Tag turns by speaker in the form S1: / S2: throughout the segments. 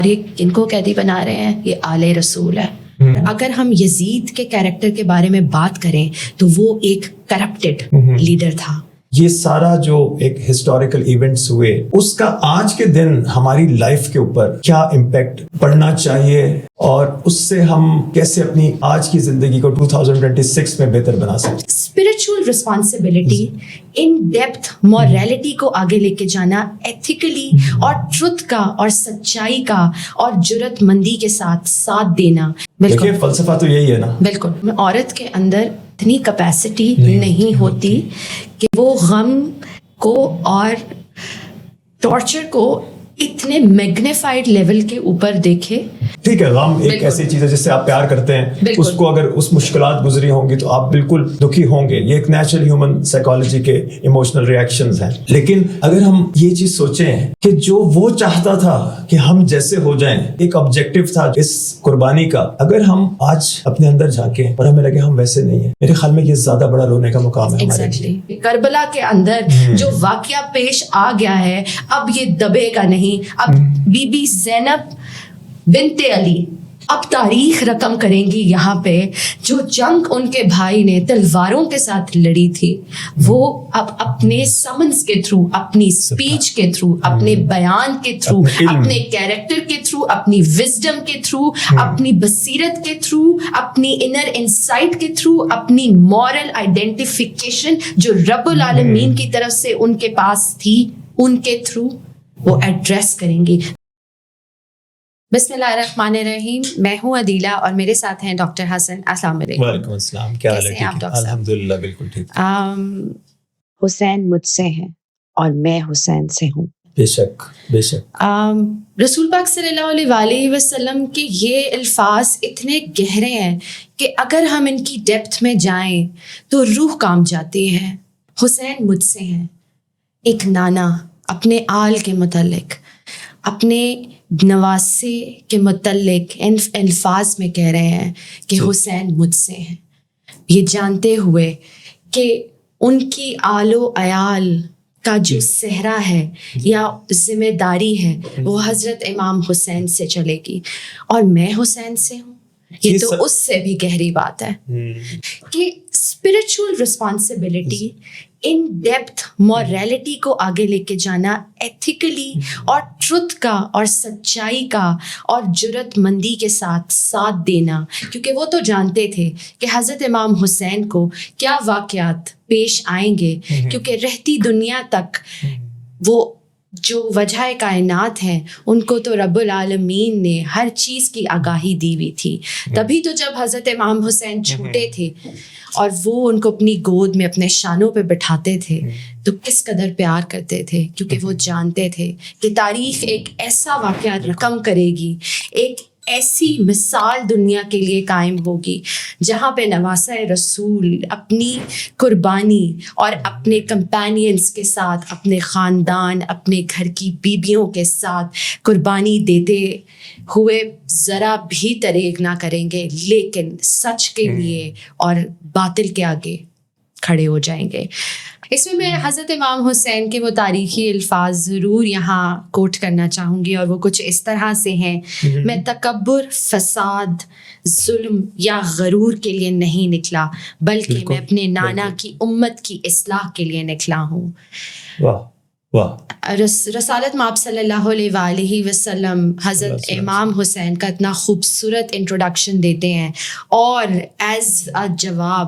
S1: یہ کن کو قیدی بنا رہے ہیں؟ یہ آل رسول ہے. اگر ہم یزید کے کیریکٹر کے بارے میں بات کریں تو وہ ایک کرپٹڈ لیڈر تھا.
S2: یہ سارا جو ایک ہسٹوریکل ایونٹس ہوئے اس کا آج کے دن ہماری لائف کے اوپر کیا امپیکٹ پڑنا چاہیے اور اس سے ہم کیسے اپنی آج کی زندگی کو 2026 میں بہتر بنا سکتے.
S1: Spiritual responsibility, in depth morality کو آگے لے کے جانا، ایتھیکلی اور ٹروتھ کا اور سچائی کا اور جرات مندی کے ساتھ ساتھ دینا.
S2: دیکھیے فلسفہ تو یہی ہے نا.
S1: بالکل. عورت کے اندر اتنی کیپیسٹی نہیں ہوتی کہ وہ غم کو اور ٹارچر کو اتنے میگنیفائڈ لیول کے اوپر دیکھے.
S2: ٹھیک ہے، غم ایک ایسی چیز ہے جس سے آپ پیار کرتے ہیں، اس کو اگر اس مشکلات گزری ہوں گی تو آپ بالکل دکھی ہوں گے. یہ ایک نیچرل ہیومن سائیکالوجی کے ایموشنل ریئیکشنز ہیں. لیکن اگر ہم یہ چیز سوچیں کہ جو وہ چاہتا تھا کہ ہم جیسے ہو جائیں، ایک آبجیکٹو تھا اس قربانی کا، اگر ہم آج اپنے اندر جھانکیں اور ہمیں لگے ہم ویسے نہیں ہیں، میرے خیال میں یہ زیادہ بڑا رونے کا مقام ہے ہمارے لیے.
S1: کربلا کے اندر جو واقعہ پیش آ گیا ہے، اب یہ دبے گا نہیں. اب بی بی زینب بنت علی اب تاریخ رقم کریں گی یہاں پہ. جو جنگ ان کے بھائی نے تلواروں کے ساتھ لڑی تھی، وہ اب اپنے سمنس کے تھرو، اپنی اسپیچ کے تھرو، اپنے بیان کے تھرو، اپنے کیریکٹر کے تھرو، اپنی وزڈم کے تھرو، اپنی بصیرت کے تھرو، اپنی انر انسائٹ کے تھرو، اپنی مورل آئیڈینٹیفیکیشن جو رب العالمین کی طرف سے ان کے پاس تھی، ان کے تھرو وہ ایڈریس کریں گی. بسم اللہ الرحمن الرحیم. میں ہوں عدیلہ اور میرے ساتھ ہیں ڈاکٹر حسن. السلام علیکم.
S2: وعلیکم السلام. کیا حال ہے؟ الحمدللہ بالکل ٹھیک.
S1: حسین مجھ سے ہیں اور میں حسین سے ہوں.
S2: بے شک بے شک.
S1: رسول پاک صلی اللہ علیہ وسلم کے یہ الفاظ اتنے گہرے ہیں کہ اگر ہم ان کی ڈیپتھ میں جائیں تو روح کانپ جاتی ہے. حسین مجھ سے ہیں. ایک نانا اپنے آل کے متعلق، اپنے نواسے کے متعلق ان الفاظ میں کہہ رہے ہیں کہ حسین مجھ سے ہیں، یہ جانتے ہوئے کہ ان کی آل و عیال کا جو صحرا ہے یا ذمہ داری ہے وہ حضرت امام حسین سے چلے گی اور میں حسین سے ہوں. یہ تو اس سے بھی گہری بات ہے کہ spiritual responsibility, in depth morality کو آگے لے کے جانا، ایتھیکلی اور ٹروتھ کا اور سچائی کا اور جرات مندی کے ساتھ ساتھ دینا. کیونکہ وہ تو جانتے تھے کہ حضرت امام حسین کو کیا واقعات پیش آئیں گے، کیونکہ رہتی دنیا تک وہ جو وجہ کائنات ہیں ان کو تو رب العالمین نے ہر چیز کی آگاہی دی ہوئی تھی. تبھی تو جب حضرت امام حسین چھوٹے تھے اور وہ ان کو اپنی گود میں اپنے شانوں پہ بٹھاتے تھے تو کس قدر پیار کرتے تھے، کیونکہ وہ جانتے تھے کہ تاریخ ایک ایسا واقعہ رقم کرے گی، ایک ایسی مثال دنیا کے لیے قائم ہوگی جہاں پہ نواسہ رسول اپنی قربانی اور اپنے کمپینینز کے ساتھ، اپنے خاندان، اپنے گھر کی بیویوں کے ساتھ قربانی دیتے ہوئے ذرا بھی تریغ نہ کریں گے، لیکن سچ کے لیے اور باطل کے آگے کھڑے ہو جائیں گے. اس میں حضرت امام حسین کے وہ تاریخی الفاظ ضرور یہاں کوٹ کرنا چاہوں گی اور وہ کچھ اس طرح سے ہیں: میں تکبر، فساد، ظلم یا غرور کے لیے نہیں نکلا، بلکہ میں اپنے نانا کی امت کی اصلاح کے لیے نکلا ہوں. رسالت مآب صلی اللہ علیہ وآلہ وسلم حضرت امام حسین کا اتنا خوبصورت انٹروڈکشن دیتے ہیں اور ایز اے جواب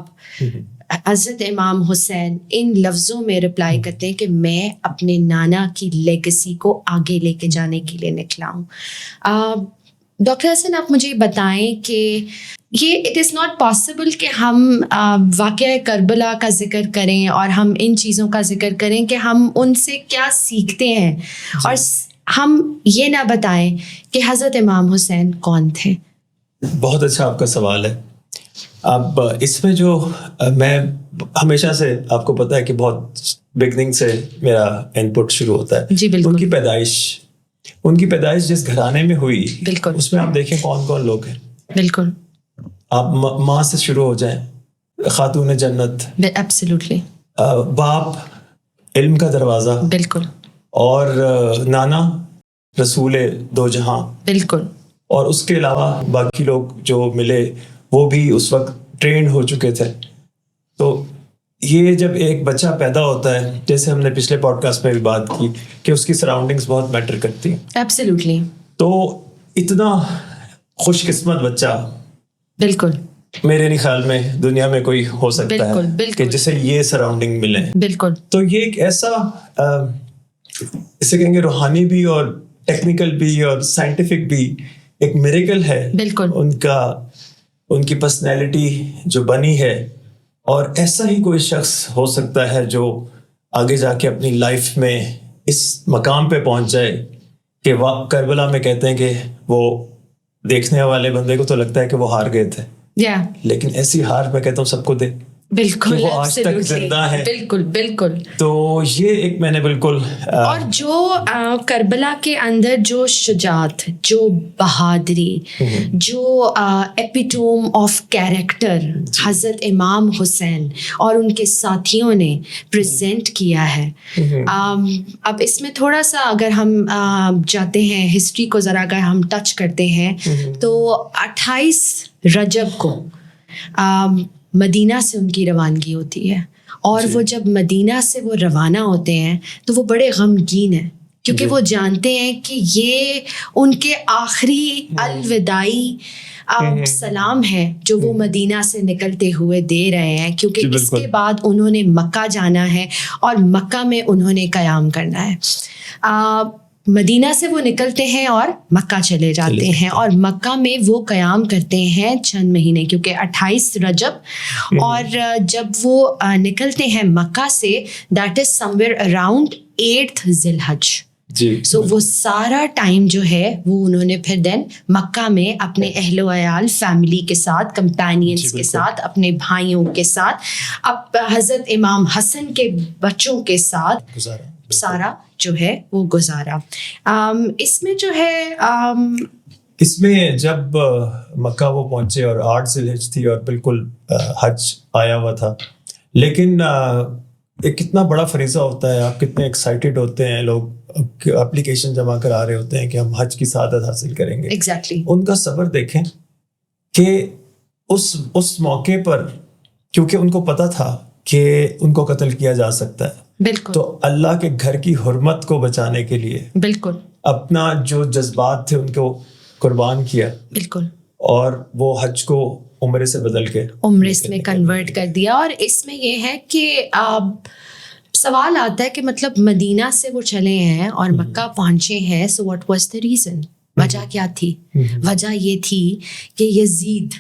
S1: حضرت امام حسین ان لفظوں میں رپلائی کرتے ہیں کہ میں اپنے نانا کی لیگسی کو آگے لے کے جانے کے لیے نکلا ہوں. ڈاکٹر حسن، آپ مجھے بتائیں کہ یہ اٹ از ناٹ پاسبل کہ ہم واقعہ کربلا کا ذکر کریں اور ہم ان چیزوں کا ذکر کریں کہ ہم ان سے کیا سیکھتے ہیں اور ہم یہ نہ بتائیں کہ حضرت امام حسین کون تھے.
S2: بہت اچھا آپ کا سوال ہے. اب اس میں جو میں ہمیشہ سے آپ کو پتا ہے کہ بہت بگننگ سے میرا ان پٹ شروع ہوتا ہے.
S1: جی بالکل.
S2: ان کی پیدائش جس گھرانے میں ہوئی،
S1: بالکل،
S2: اس میں آپ دیکھیں کون کون لوگ ہیں.
S1: بالکل.
S2: آپ ماں سے شروع ہو جائیں، خاتون جنت،
S1: ایبسلیوٹلی.
S2: باپ علم کا دروازہ،
S1: بالکل.
S2: اور نانا رسول دو جہاں.
S1: بالکل.
S2: اور اس کے علاوہ باقی لوگ جو ملے وہ بھی اس وقت ٹرینڈ ہو چکے تھے. تو یہ جب ایک بچہ پیدا ہوتا ہے, جیسے ہم نے پچھلے پوڈ کاسٹ میں بھی بات کی کہ اس کی سراؤنڈنگس بہت میٹر کرتی ہیں.
S1: ایبسلیوٹلی.
S2: تو اتنا خوش قسمت بچہ
S1: بالکل
S2: میرے نہیں خیال میں دنیا میں کوئی ہو سکتا ہے کہ جسے یہ سراؤنڈنگ ملے.
S1: بالکل.
S2: تو یہ ایک ایسا اسے کہیں گے روحانی بھی اور ٹیکنیکل بھی اور سائنٹیفک بھی ایک میریکل ہے.
S1: بالکل.
S2: ان کی پرسنالٹی جو بنی ہے, اور ایسا ہی کوئی شخص ہو سکتا ہے جو آگے جا کے اپنی لائف میں اس مقام پہ پہنچ جائے کہ کربلا میں کہتے ہیں کہ وہ دیکھنے والے بندے کو تو لگتا ہے کہ وہ ہار گئے تھے, لیکن ایسی ہار میں کہتا ہوں سب کو دے.
S1: بالکل.
S2: وہ آج تک زندہ ہے.
S1: بالکل بالکل.
S2: تو یہ ایک میں نے بالکل
S1: اور جو کربلا کے اندر جو شجاعت, جو بہادری, جو ایپیٹوم آف کیریکٹر حضرت امام حسین اور ان کے ساتھیوں نے پریزنٹ کیا ہے. اب اس میں تھوڑا سا اگر ہم جاتے ہیں ہسٹری کو ذرا اگر ہم ٹچ کرتے ہیں تو 28 رجب کو مدینہ سے ان کی روانگی ہوتی ہے, اور وہ جب مدینہ سے وہ روانہ ہوتے ہیں تو وہ بڑے غمگین ہیں, کیونکہ وہ جانتے ہیں کہ یہ ان کے آخری الوداعی سلام ہے جو وہ مدینہ سے نکلتے ہوئے دے رہے ہیں, کیونکہ اس کے بعد انہوں نے مکہ جانا ہے اور مکہ میں انہوں نے قیام کرنا ہے. مدینہ سے وہ نکلتے ہیں اور مکہ چلے جاتے ہیں, اور مکہ میں وہ قیام کرتے ہیں چند مہینے, کیونکہ 28 رجب, اور جب وہ نکلتے ہیں مکہ سے that is some where around 8 ذی الحج. سو وہ سارا ٹائم جو ہے وہ انہوں نے پھر دین مکہ میں اپنے اہل و عیال, فیملی کے ساتھ, کمپینینس کے ساتھ, اپنے بھائیوں کے ساتھ, اب حضرت امام حسن کے بچوں کے ساتھ سارا جو ہے وہ گزارا. اس میں جو ہے
S2: اس میں جب مکہ وہ پہنچے اور 8 ذی الحج تھی اور بالکل حج آیا ہوا تھا, لیکن ایک کتنا بڑا فریضہ ہوتا ہے, آپ کتنے ایکسائٹیڈ ہوتے ہیں, لوگ اپلیکیشن جمع کرا رہے ہوتے ہیں کہ ہم حج کی سعادت حاصل کریں گے.
S1: ایگزیکٹلی.
S2: ان کا صبر دیکھیں کہ اس موقع پر, کیونکہ ان کو پتا تھا کہ ان کو قتل کیا جا سکتا ہے,
S1: بالکل,
S2: تو اللہ کے گھر کی حرمت کو بچانے کے لیے
S1: بالکل
S2: اپنا جو جذبات تھے ان کو قربان کیا.
S1: بالکل.
S2: اور وہ حج کو عمرے سے بدل کے
S1: عمرے میں کنورٹ کر دیا. اور اس میں یہ ہے کہ سوال آتا ہے کہ مطلب مدینہ سے وہ چلے ہیں اور مکہ پہنچے ہیں, so what was the reason, وجہ کیا تھی؟ وجہ یہ تھی کہ یزید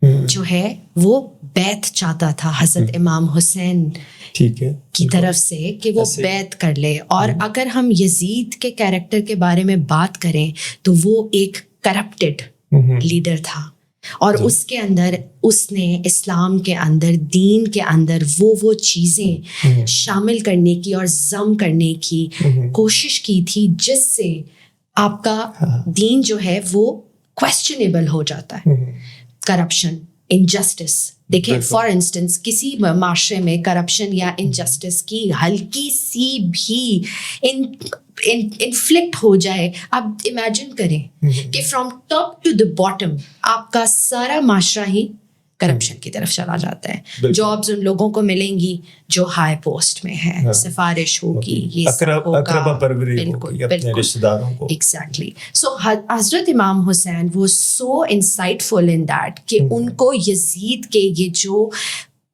S1: جو ہے وہ بیعت چاہتا تھا حضرت امام حسین کی طرف سے کہ وہ بیعت کر لے. اور اگر ہم یزید کے کیریکٹر کے بارے میں بات کریں تو وہ ایک کرپٹڈ لیڈر تھا, اور اس کے اندر اس نے اسلام کے اندر, دین کے اندر وہ چیزیں شامل کرنے کی اور ضم کرنے کی کوشش کی تھی جس سے آپ کا دین جو ہے وہ کویسچنیبل ہو جاتا ہے. کرپشن, انجسٹس, دیکھیں فار انسٹنس کسی معاشرے میں کرپشن یا انجسٹس کی ہلکی سی بھی انفلکٹ ہو جائے, اب امیجن کریں کہ from top to the bottom آپ کا سارا معاشرہ ہی کرپشن کی طرف چلا جاتا ہے. جابز ان لوگوں کو ملیں گی جو ہائی پوسٹ میں ہیں, سفارش ہوگی, یہ ایگزیکٹلی. سو حضرت امام حسین وہ سو انسائٹ فل ان دیٹ کہ ان کو یزید کے یہ جو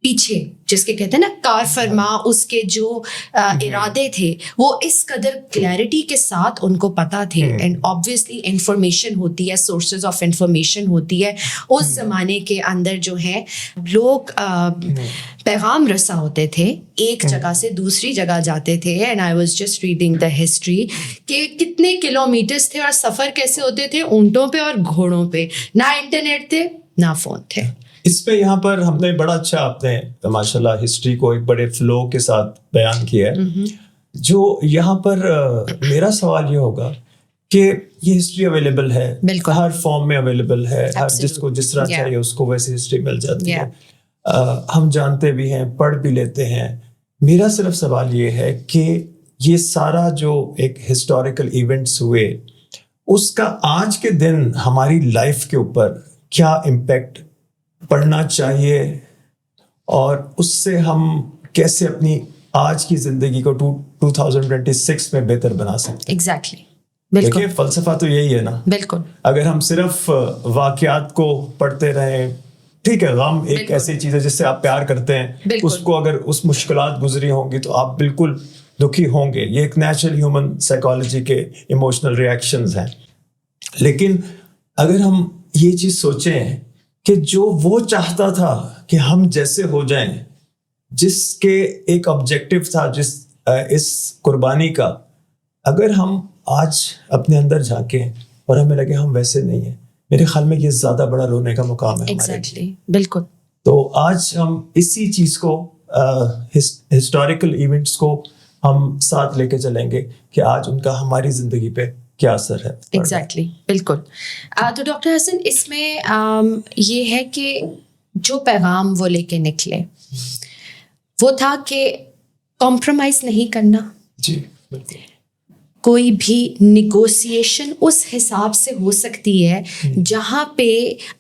S1: پیچھے جس کے کہتے ہیں نا کار فرما, اس کے جو ارادے تھے وہ اس قدر کلیئرٹی کے ساتھ ان کو پتہ تھے. اینڈ آبویسلی انفارمیشن ہوتی ہے, سورسز آف انفارمیشن ہوتی ہے. اس زمانے کے اندر جو ہے لوگ پیغام رساں ہوتے تھے, ایک جگہ سے دوسری جگہ جاتے تھے. And I was just reading the history کہ کتنے کلو میٹرس تھے اور سفر کیسے ہوتے تھے, اونٹوں پہ اور گھوڑوں پہ, نہ انٹرنیٹ تھے نہ فون تھے.
S2: اس پہ یہاں پر ہم نے بڑا اچھا آپ نے ماشاء اللہ ہسٹری کو ایک بڑے فلو کے ساتھ بیان کیا ہے. جو یہاں پر میرا سوال یہ ہوگا کہ یہ ہسٹری اویلیبل ہے, ہر فارم میں اویلیبل ہے, ہر جس کو جس طرح چاہیے اس کو ویسے ہسٹری مل جاتی ہے, ہم جانتے بھی ہیں, پڑھ بھی لیتے ہیں. میرا صرف سوال یہ ہے کہ یہ سارا جو ایک ہسٹوریکل ایونٹس ہوئے اس کا آج کے دن ہماری لائف کے اوپر کیا امپیکٹ پڑنا چاہیے اور اس سے ہم کیسے اپنی آج کی زندگی کو 2026 میں بہتر بنا سکتے ہیں؟
S1: ایگزیکٹلی،
S2: دیکھیے فلسفہ تو یہی ہے نا.
S1: بالکل.
S2: اگر ہم صرف واقعات کو پڑھتے رہیں، ٹھیک ہے، غم ایک ایسی چیز ہے جس سے آپ پیار کرتے ہیں، اس کو اگر اس مشکلات گزری ہوں گی تو آپ بالکل دکھی ہوں گے. یہ ایک نیچرل ہیومن سائیکالوجی کے ایموشنل ریئیکشنز ہیں. لیکن اگر ہم یہ چیز سوچیں کہ جو وہ چاہتا تھا کہ ہم جیسے ہو جائیں، جس کے ایک آبجیکٹو تھا اس قربانی کا، اگر ہم آج اپنے اندر جھانکیں اور ہمیں لگے ہم ویسے نہیں ہیں، میرے خیال میں یہ زیادہ بڑا رونے کا مقام ہے.
S1: ایگزیکٹلی، بالکل.
S2: تو آج ہم اسی چیز کو، ہسٹوریکل ایونٹس کو ہم ساتھ لے کے چلیں گے کہ آج ان کا ہماری زندگی پہ کیا اثر ہے.
S1: ایگزیکٹلی، بالکل. تو ڈاکٹر حسن، اس میں یہ ہے کہ جو پیغام وہ لے کے نکلے وہ تھا کہ کمپرومائز نہیں کرنا.
S2: جی بالکل.
S1: کوئی بھی نیگوسیشن اس حساب سے ہو سکتی ہے جہاں پہ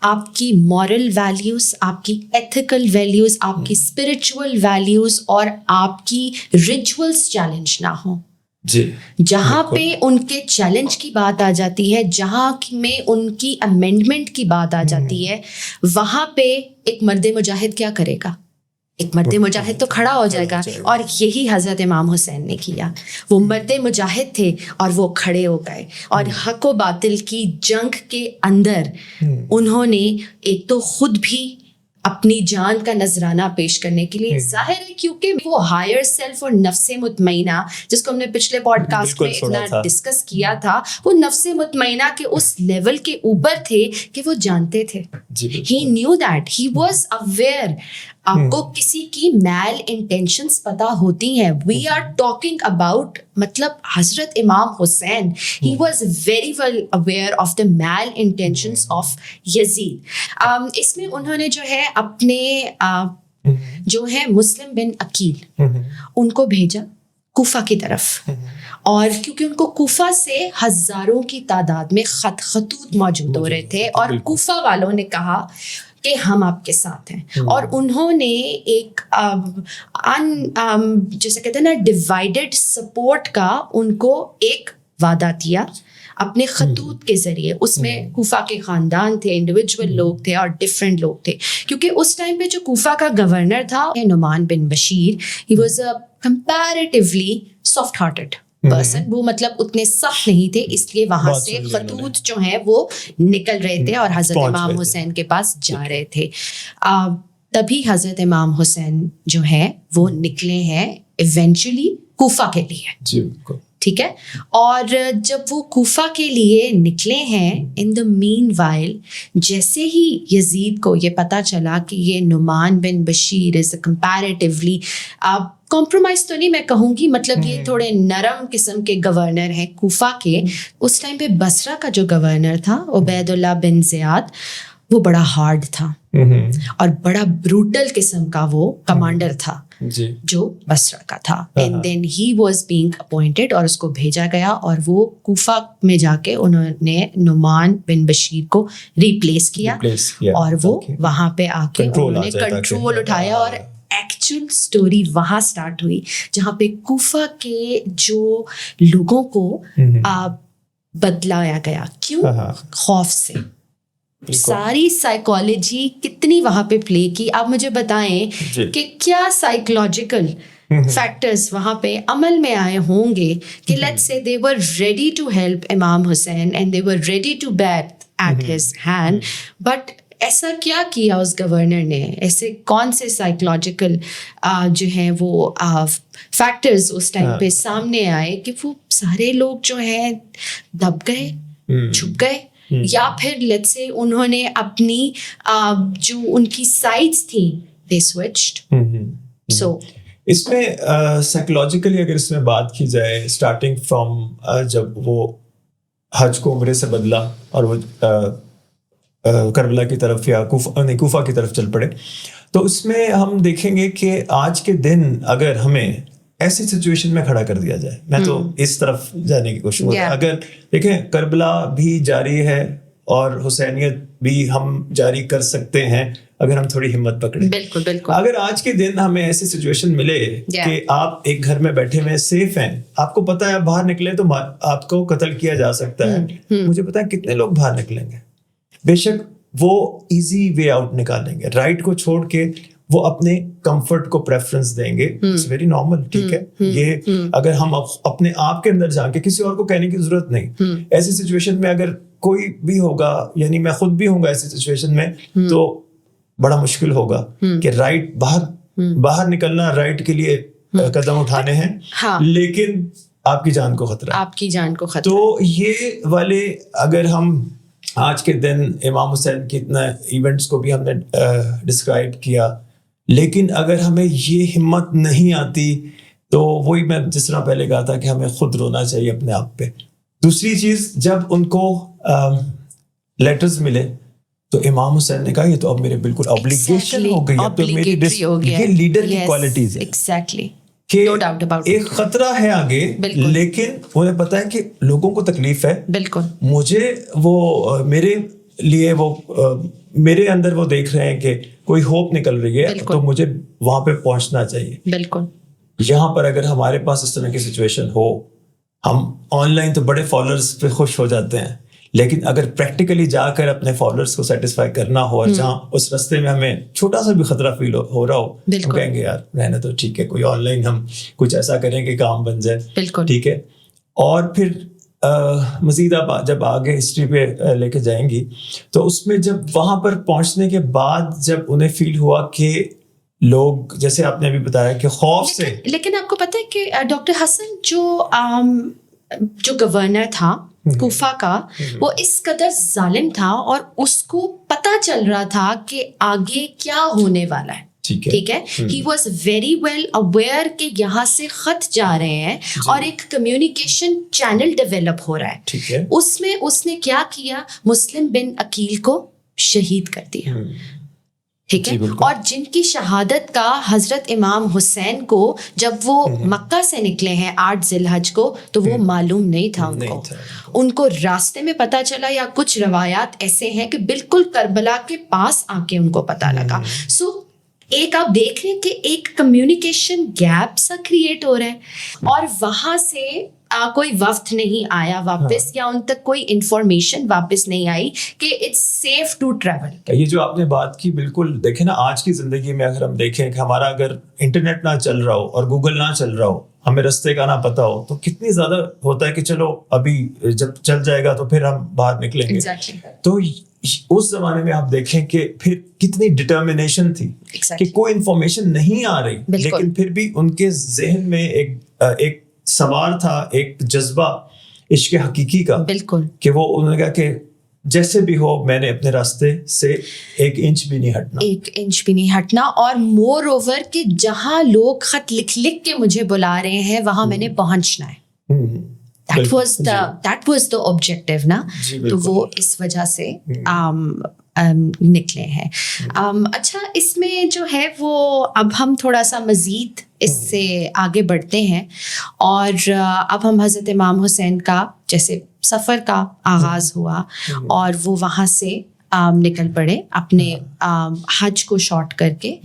S1: آپ کی مورل ویلیوز، آپ کی ایتھیکل ویلیوز، آپ کی اسپرچول ویلیوز اور آپ کی ریچولس چیلنج نہ ہوں.
S2: جی.
S1: جہاں پہ ان کے چیلنج کی بات آ جاتی ہے، جہاں میں ان کی امینڈمنٹ کی بات آ جاتی ہے، وہاں پہ ایک مرد مجاہد کیا کرے گا؟ ایک مرد مجاہد تو کھڑا ہو جائے گا. اور یہی حضرت امام حسین نے کیا. وہ مرد مجاہد تھے اور وہ کھڑے ہو گئے اور حق و باطل کی جنگ کے اندر انہوں نے ایک تو خود بھی اپنی جان کا نذرانہ پیش کرنے کے لیے، ظاہر ہے کیونکہ وہ ہائر سیلف اور نفس مطمئنہ، جس کو ہم نے پچھلے پوڈ کاسٹ میں اتنا ڈسکس کیا تھا، وہ نفس مطمئنہ کے اس لیول کے اوپر تھے کہ وہ جانتے تھے. He knew that, he was aware. آپ کو کسی کی میل انٹینشنز پتہ ہوتی ہیں. وی آر ٹاکنگ اباؤٹ مطلب حضرت امام Hussain. He was very well aware of the mal intentions of Yazid. اس میں انہوں نے جو ہے اپنے جو ہے مسلم بن عقیل ان کو بھیجا کوفہ کی طرف، اور کیونکہ ان کو کوفہ سے ہزاروں کی تعداد میں خطوط موجود ہو رہے تھے، اور کوفہ والوں نے کہا کہ ہم آپ کے ساتھ ہیں. اور انہوں نے ایک جیسے کہتے ہیں نا ڈیوائڈیڈ سپورٹ کا ان کو ایک وعدہ دیا اپنے خطوط کے ذریعے. اس میں کوفہ کے خاندان تھے، انڈیویجول لوگ تھے اور ڈفرینٹ لوگ تھے، کیونکہ اس ٹائم پہ جو کوفہ کا گورنر تھا Numan bin Bashir, he was a comparatively soft hearted person. وہ مطلب اتنے سخت نہیں تھے، اس لیے وہاں سے خطوط جو ہیں وہ نکل رہے تھے اور حضرت امام حسین کے پاس جا رہے تھے. تبھی حضرت امام حسین جو ہے وہ نکلے ہیں ایونچولی کوفہ کے لیے. ٹھیک ہے. اور جب وہ کوفہ کے لیے نکلے ہیں، ان دا مین وائل جیسے ہی یزید کو یہ پتہ چلا کہ یہ نعمان بن بشیر از اے کمپیریٹیولی کمپرومائز تو نہیں میں کہوں گی، مطلب یہ تھوڑے نرم قسم کے گورنر ہیں کوفہ کے. اس ٹائم پہ بصرہ کا جو گورنر تھا عبید اللہ بن زیاد، وہ بڑا ہارڈ تھا اور بڑا بروٹل قسم کا وہ کمانڈر تھا جو بصرہ کا تھا. And then he was being appointed اور اس کو بھیجا گیا، اور وہ کوفہ میں جا کے انہوں نے نعمان بن بشیر کو ریپلیس کیا اور وہ وہاں پہ آ کے انہوں نے کنٹرول اٹھایا. اور ایکچوئل اسٹوری وہاں اسٹارٹ ہوئی جہاں پہ کوفہ کے جو لوگوں کو بدلایا گیا. کیوں؟ خوف سے. ساری سائیکالوجی کتنی وہاں پہ پلے کی. آپ مجھے بتائیں کہ کیا سائیکولوجیکل فیکٹرز وہاں پہ عمل میں آئے ہوں گے کہ let's say they were ready to help Imam Hussain and they were ready to bait at his hand, but ایسا کیا کیا اس گورنر نے؟ ایسے کون سے سائیکولوجیکل جو ہیں وہ فیکٹرز اس ٹائم پہ سامنے آئے کہ وہ سارے لوگ جو ہیں دب گئے، چھپ گئے، یا پھر لیٹس سے انہوں نے اپنی جو ان کی سائڈس تھیں دے سوئچڈ. سو
S2: اس میں سائیکولوجیکلی اگر اس میں بات کی جائے، اسٹارٹنگ فرام جب وہ حج کو عمرے سے بدلا اور وہ کربلا کی طرف یا کوفہ کی طرف چل پڑے، تو اس میں ہم دیکھیں گے کہ آج کے دن اگر ہمیں ایسی سچویشن میں کھڑا کر دیا جائے. میں تو اس طرف جانے کی کوشش کروں. اگر دیکھیں کربلا بھی جاری ہے اور حسینیت بھی ہم جاری کر سکتے ہیں اگر ہم تھوڑی ہمت پکڑیں.
S1: بالکل بالکل.
S2: اگر آج کے دن ہمیں ایسی سچویشن ملے کہ آپ ایک گھر میں بیٹھے ہوئے سیف ہیں, آپ کو پتا ہے باہر نکلے تو آپ کو قتل کیا جا سکتا ہے, مجھے پتا ہے کتنے لوگ باہر نکلیں گے. بے شک وہ ایزی وے آؤٹ نکالیں گے, رائٹ کو چھوڑ کے وہ اپنے کمفرٹ کو پریفرنس دیں گے. اٹس ویری نارمل, ٹھیک ہے. یہ اگر ہم اپنے آپ کے اندر جا کے, کسی اور کو کہنے کی ضرورت نہیں. ایسی سچویشن میں اگر کوئی بھی ہوگا, یعنی میں خود بھی ہوں گا ایسی سچویشن میں, تو بڑا مشکل ہوگا کہ رائٹ باہر نکلنا, رائٹ کے لیے قدم اٹھانے ہیں, لیکن آپ کی جان کو خطرہ,
S1: آپ کی جان کو خطرہ.
S2: تو یہ والے اگر ہم آج کے دن امام حسین کی اتنا ایونٹس کو بھی ہم نے ڈسکرائب کیا, لیکن اگر ہمیں یہ ہمت نہیں آتی تو وہی میں جس طرح پہلے کہا تھا کہ ہمیں خود رونا چاہیے اپنے آپ پہ. دوسری چیز, جب ان کو لیٹرز ملے تو امام حسین نے کہا یہ تو اب میرے بالکل obligation ہو گئی, اب تو میری یہ لیڈر کی کوالٹیز ہیں.
S1: ایگزیکٹلی,
S2: کہ ایک خطرہ ہے آگے, لیکن انہیں پتا ہے کہ لوگوں کو تکلیف ہے.
S1: بالکل.
S2: مجھے وہ میرے لیے وہ میرے اندر وہ دیکھ رہے ہیں کہ کوئی ہوپ نکل رہی ہے, تو مجھے وہاں پہ پہنچنا چاہیے.
S1: بالکل.
S2: یہاں پر اگر ہمارے پاس اس طرح کی سچویشن ہو, ہم آن لائن تو بڑے فالوورز پہ خوش ہو جاتے ہیں, لیکن اگر پریکٹیکلی جا کر اپنے فالوورز کو سیٹسفائی کرنا ہو, اور جہاں اس راستے میں ہمیں چھوٹا سا بھی خطرہ فیل ہو رہا ہو, ہم کہیں گے یار رہنا تو ٹھیک ہے, کوئی آن لائن ہم کچھ ایسا کریں کہ کام بن جائے.
S1: بالکل.
S2: ٹھیک ہے. اور پھر مزید آپ جب آگے ہسٹری پہ لے کے جائیں گی, تو اس میں جب وہاں پر پہنچنے کے بعد جب انہیں فیل ہوا کہ لوگ, جیسے آپ نے ابھی بتایا کہ خوف سے,
S1: لیکن آپ کو پتہ ہے کہ ڈاکٹر حسن جو گورنر تھا کوفہ کا, وہ اس قدر ظالم تھا اور اس کو پتہ چل رہا تھا کہ آگے کیا ہونے والا ہے. ٹھیک ہے. He was very well aware کہ یہاں سے خط جا رہے ہیں اور ایک کمیونیکیشن چینل ڈیولپ ہو رہا ہے.
S2: ٹھیک ہے.
S1: اس میں اس نے کیا کیا, مسلم بن عقیل کو شہید کر دیا. ٹھیک ہے. اور جن کی شہادت کا حضرت امام حسین کو جب وہ مکہ سے نکلے ہیں 8 ذی الحج کو, تو وہ معلوم نہیں تھا ان کو راستے میں پتہ چلا, یا کچھ روایات ایسے ہیں کہ بالکل کربلا کے پاس آ کے ان کو پتہ لگا. سو ایک آپ دیکھ رہے ہیں کہ ایک کمیونیکیشن گیپ سا کریٹ ہو رہا ہے, اور وہاں سے کوئی وفد نہیں آیا واپس, یا ان تک کوئی انفارمیشن واپس نہیں آئی کہ اٹس سیف ٹو ٹریول.
S2: یہ جو آپ نے بات کی, بالکل دیکھیں نا, آج کی زندگی میں اگر ہم دیکھیں کہ ہمارا اگر انٹرنیٹ نہ چل رہا ہو اور گوگل نہ چل رہا ہو, ہمیں رستے کا نہ پتا ہو, تو کتنی زیادہ ہوتا ہے کہ چلو ابھی جب چل جائے گا تو پھر ہم باہر نکلیں گے. تو اس زمانے میں آپ دیکھیں کہ پھر کتنی ڈٹرمنیشن تھی کہ کوئی انفارمیشن نہیں آ رہی, لیکن پھر بھی ان کے ذہن میں ایک سوال تھا, ایک جذبہ عشق حقیقی کا,
S1: بالکل,
S2: کہ وہ انہوں نے کہا کہ جیسے بھی ہو میں نے اپنے راستے سے 1 انچ بھی نہیں ہٹنا.
S1: اور مور اوور کہ جہاں لوگ خط لکھ کے مجھے بلا رہے ہیں وہاں میں نے پہنچنا ہے. That was the objective نا. تو وہ اس وجہ سے نکلے ہیں. اچھا, اس میں جو ہے وہ اب ہم تھوڑا سا مزید اس سے آگے بڑھتے ہیں, اور اب ہم حضرت امام حسین کا جیسے سفر کا آغاز ہوا, اور وہ وہاں سے نکل پڑے اپنے حج کو شارٹ کر کے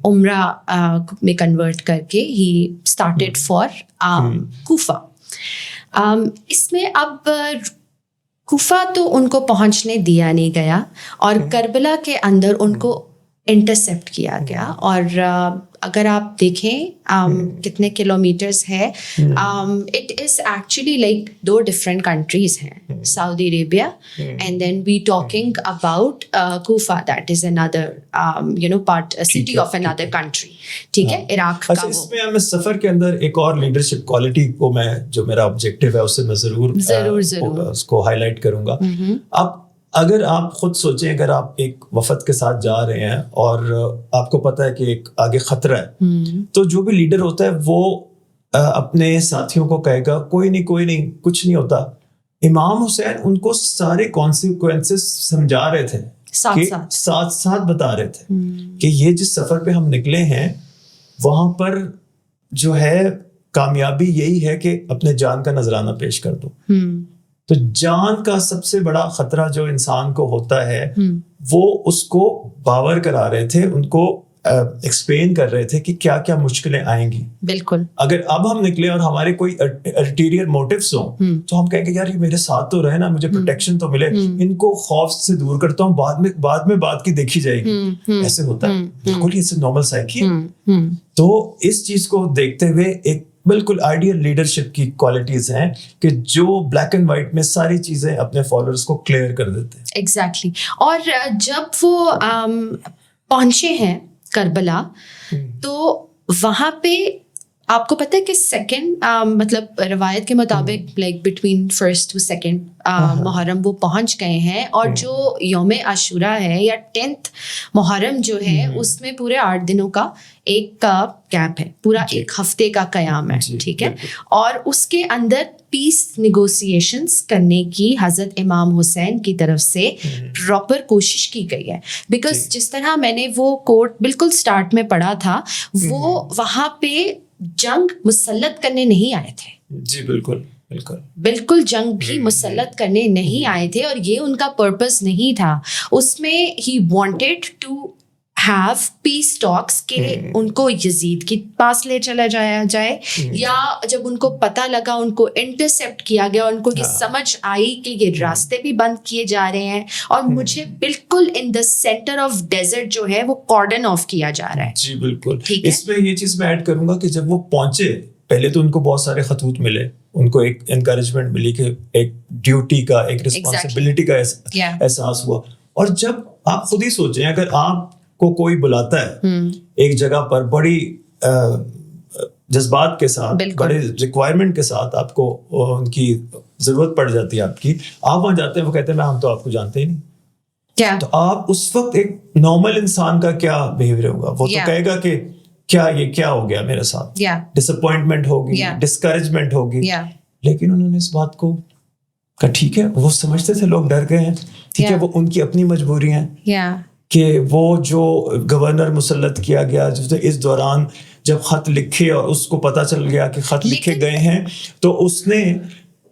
S1: عمرہ میں کنورٹ کر کے, ہی اسٹارٹیڈ فار کوفہ. اس میں اب کوفہ تو ان کو پہنچنے دیا نہیں گیا, اور کربلا کے اندر ان کو انٹرسیپٹ کیا گیا. اور اگر آپ دیکھیں کتنے کلومیٹرز ہے, it is actually like 2 different countries ہیں, Saudi Arabia and then we talking about Kufa, that is اندر پارٹ سٹی آف اندر کنٹری. ٹھیک ہے, عراق کا.
S2: اس میں ہمیں سفر کے اندر ایک اور لیڈرشپ کوالٹی کو میں, جو میرا آبجیکٹیو ہے اس سے میں ضرور اس کو ہائی لائٹ کروں گا. اب اگر آپ خود سوچیں, اگر آپ ایک وفد کے ساتھ جا رہے ہیں اور آپ کو پتہ ہے کہ ایک آگے خطرہ ہے, تو جو بھی لیڈر ہوتا ہے وہ اپنے ساتھیوں کو کہے گا کوئی نہیں کچھ نہیں ہوتا. امام حسین ان کو سارے کانسیکوینسز سمجھا رہے تھے, ساتھ بتا رہے تھے کہ یہ جس سفر پہ ہم نکلے ہیں وہاں پر جو ہے کامیابی یہی ہے کہ اپنے جان کا نذرانہ پیش کر دو. تو جان کا سب سے بڑا خطرہ جو انسان کو ہوتا ہے وہ اس کو باور کرا رہے تھے, ان کو ایکسپلین کر رہے تھے کہ کیا کیا مشکلیں آئیں گی.
S1: بالکل.
S2: اگر اب ہم نکلے اور ہمارے کوئی الٹیریئر موٹیوز ہوں تو ہم کہیں گے یار یہ میرے ساتھ تو رہے نا, مجھے پروٹیکشن تو ملے, ان کو خوف سے دور کرتا ہوں, بعد میں بات کی دیکھی جائے گی. ایسے ہوتا ہے بالکل, یہ نارمل سائیکی ہے. تو اس چیز کو دیکھتے ہوئے ایک بالکل آئیڈیل لیڈرشپ کی کوالٹیز ہیں کہ جو بلیک اینڈ وائٹ میں ساری چیزیں اپنے فالوورز کو کلیئر کر دیتے ہیں.
S1: ایگزیکٹلی. اور جب وہ پہنچے ہیں کربلا تو وہاں پہ آپ کو پتہ ہے کہ سیکنڈ مطلب روایت کے مطابق like between first to second Muharram وہ پہنچ گئے ہیں, اور جو یوم عاشورہ ہے یا 10th محرم جو ہے اس میں پورے 8 دنوں کا ایک کا کیمپ ہے, پورا ایک ہفتے کا قیام ہے. ٹھیک ہے. اور اس کے اندر پیس نیگوسیشنز کرنے کی حضرت امام حسین کی طرف سے پراپر کوشش کی گئی ہے. بیکاز جس طرح میں نے وہ کوٹ بالکل سٹارٹ میں پڑھا تھا, وہ وہاں پہ جنگ مسلط کرنے نہیں آئے تھے.
S2: جی بالکل بالکل
S1: بالکل جنگ بھی مسلط کرنے نہیں آئے تھے, اور یہ ان کا پرپس نہیں تھا. اس میں he wanted to have peace talks کہ ان کو یزید کے پاس لے چلا جایا جائے, یا جب ان کو پتہ لگا, ان کو انٹرسیپٹ کیا گیا, ان کو یہ سمجھ آئی کہ یہ راستے بھی بند کیے جا رہے ہیں اور مجھے بالکل ان دا سینٹر آف ڈیزرٹ جو ہے وہ کارڈن آف کیا جا رہا ہے.
S2: جی بالکل. اس میں یہ چیز میں ایڈ کروں گا کہ جب وہ پہنچے پہلے تو ان کو بہت سارے خطوط ملے, ان کو ایک انکریجمنٹ ملی کہ ایک ڈیوٹی کا, ایک رسپانسبلٹی کا احساس ہوا. اور جب آپ خود ہی سوچیں, اگر آپ کو کوئی بلاتا ہے ایک جگہ پر بڑی جذبات کے ساتھ, بڑے ریکوائرمنٹ کے ساتھ, آپ کو ان کی ضرورت پڑ جاتی ہے آپ کی, آپ وہاں جاتے ہیں, وہ کہتے ہیں ہم تو آپ کو جانتے ہی نہیں, تو آپ اس وقت ایک نارمل انسان کا کیا بیہیویئر ہوگا؟ وہ تو کہے گا کہ یہ کیا ہو گیا میرے ساتھ, ڈس اپوائنٹمنٹ ہوگی, ڈسکریجمنٹ ہوگی. لیکن انہوں نے اس بات کو کہا ٹھیک ہے, وہ سمجھتے تھے لوگ ڈر گئے ہیں, ٹھیک ہے, وہ ان کی اپنی مجبوریاں ہیں کہ وہ جو گورنر مسلط کیا گیا اس دوران جب خط لکھے اور اس کو پتہ چل گیا کہ خط لکھے گئے ہیں, تو اس نے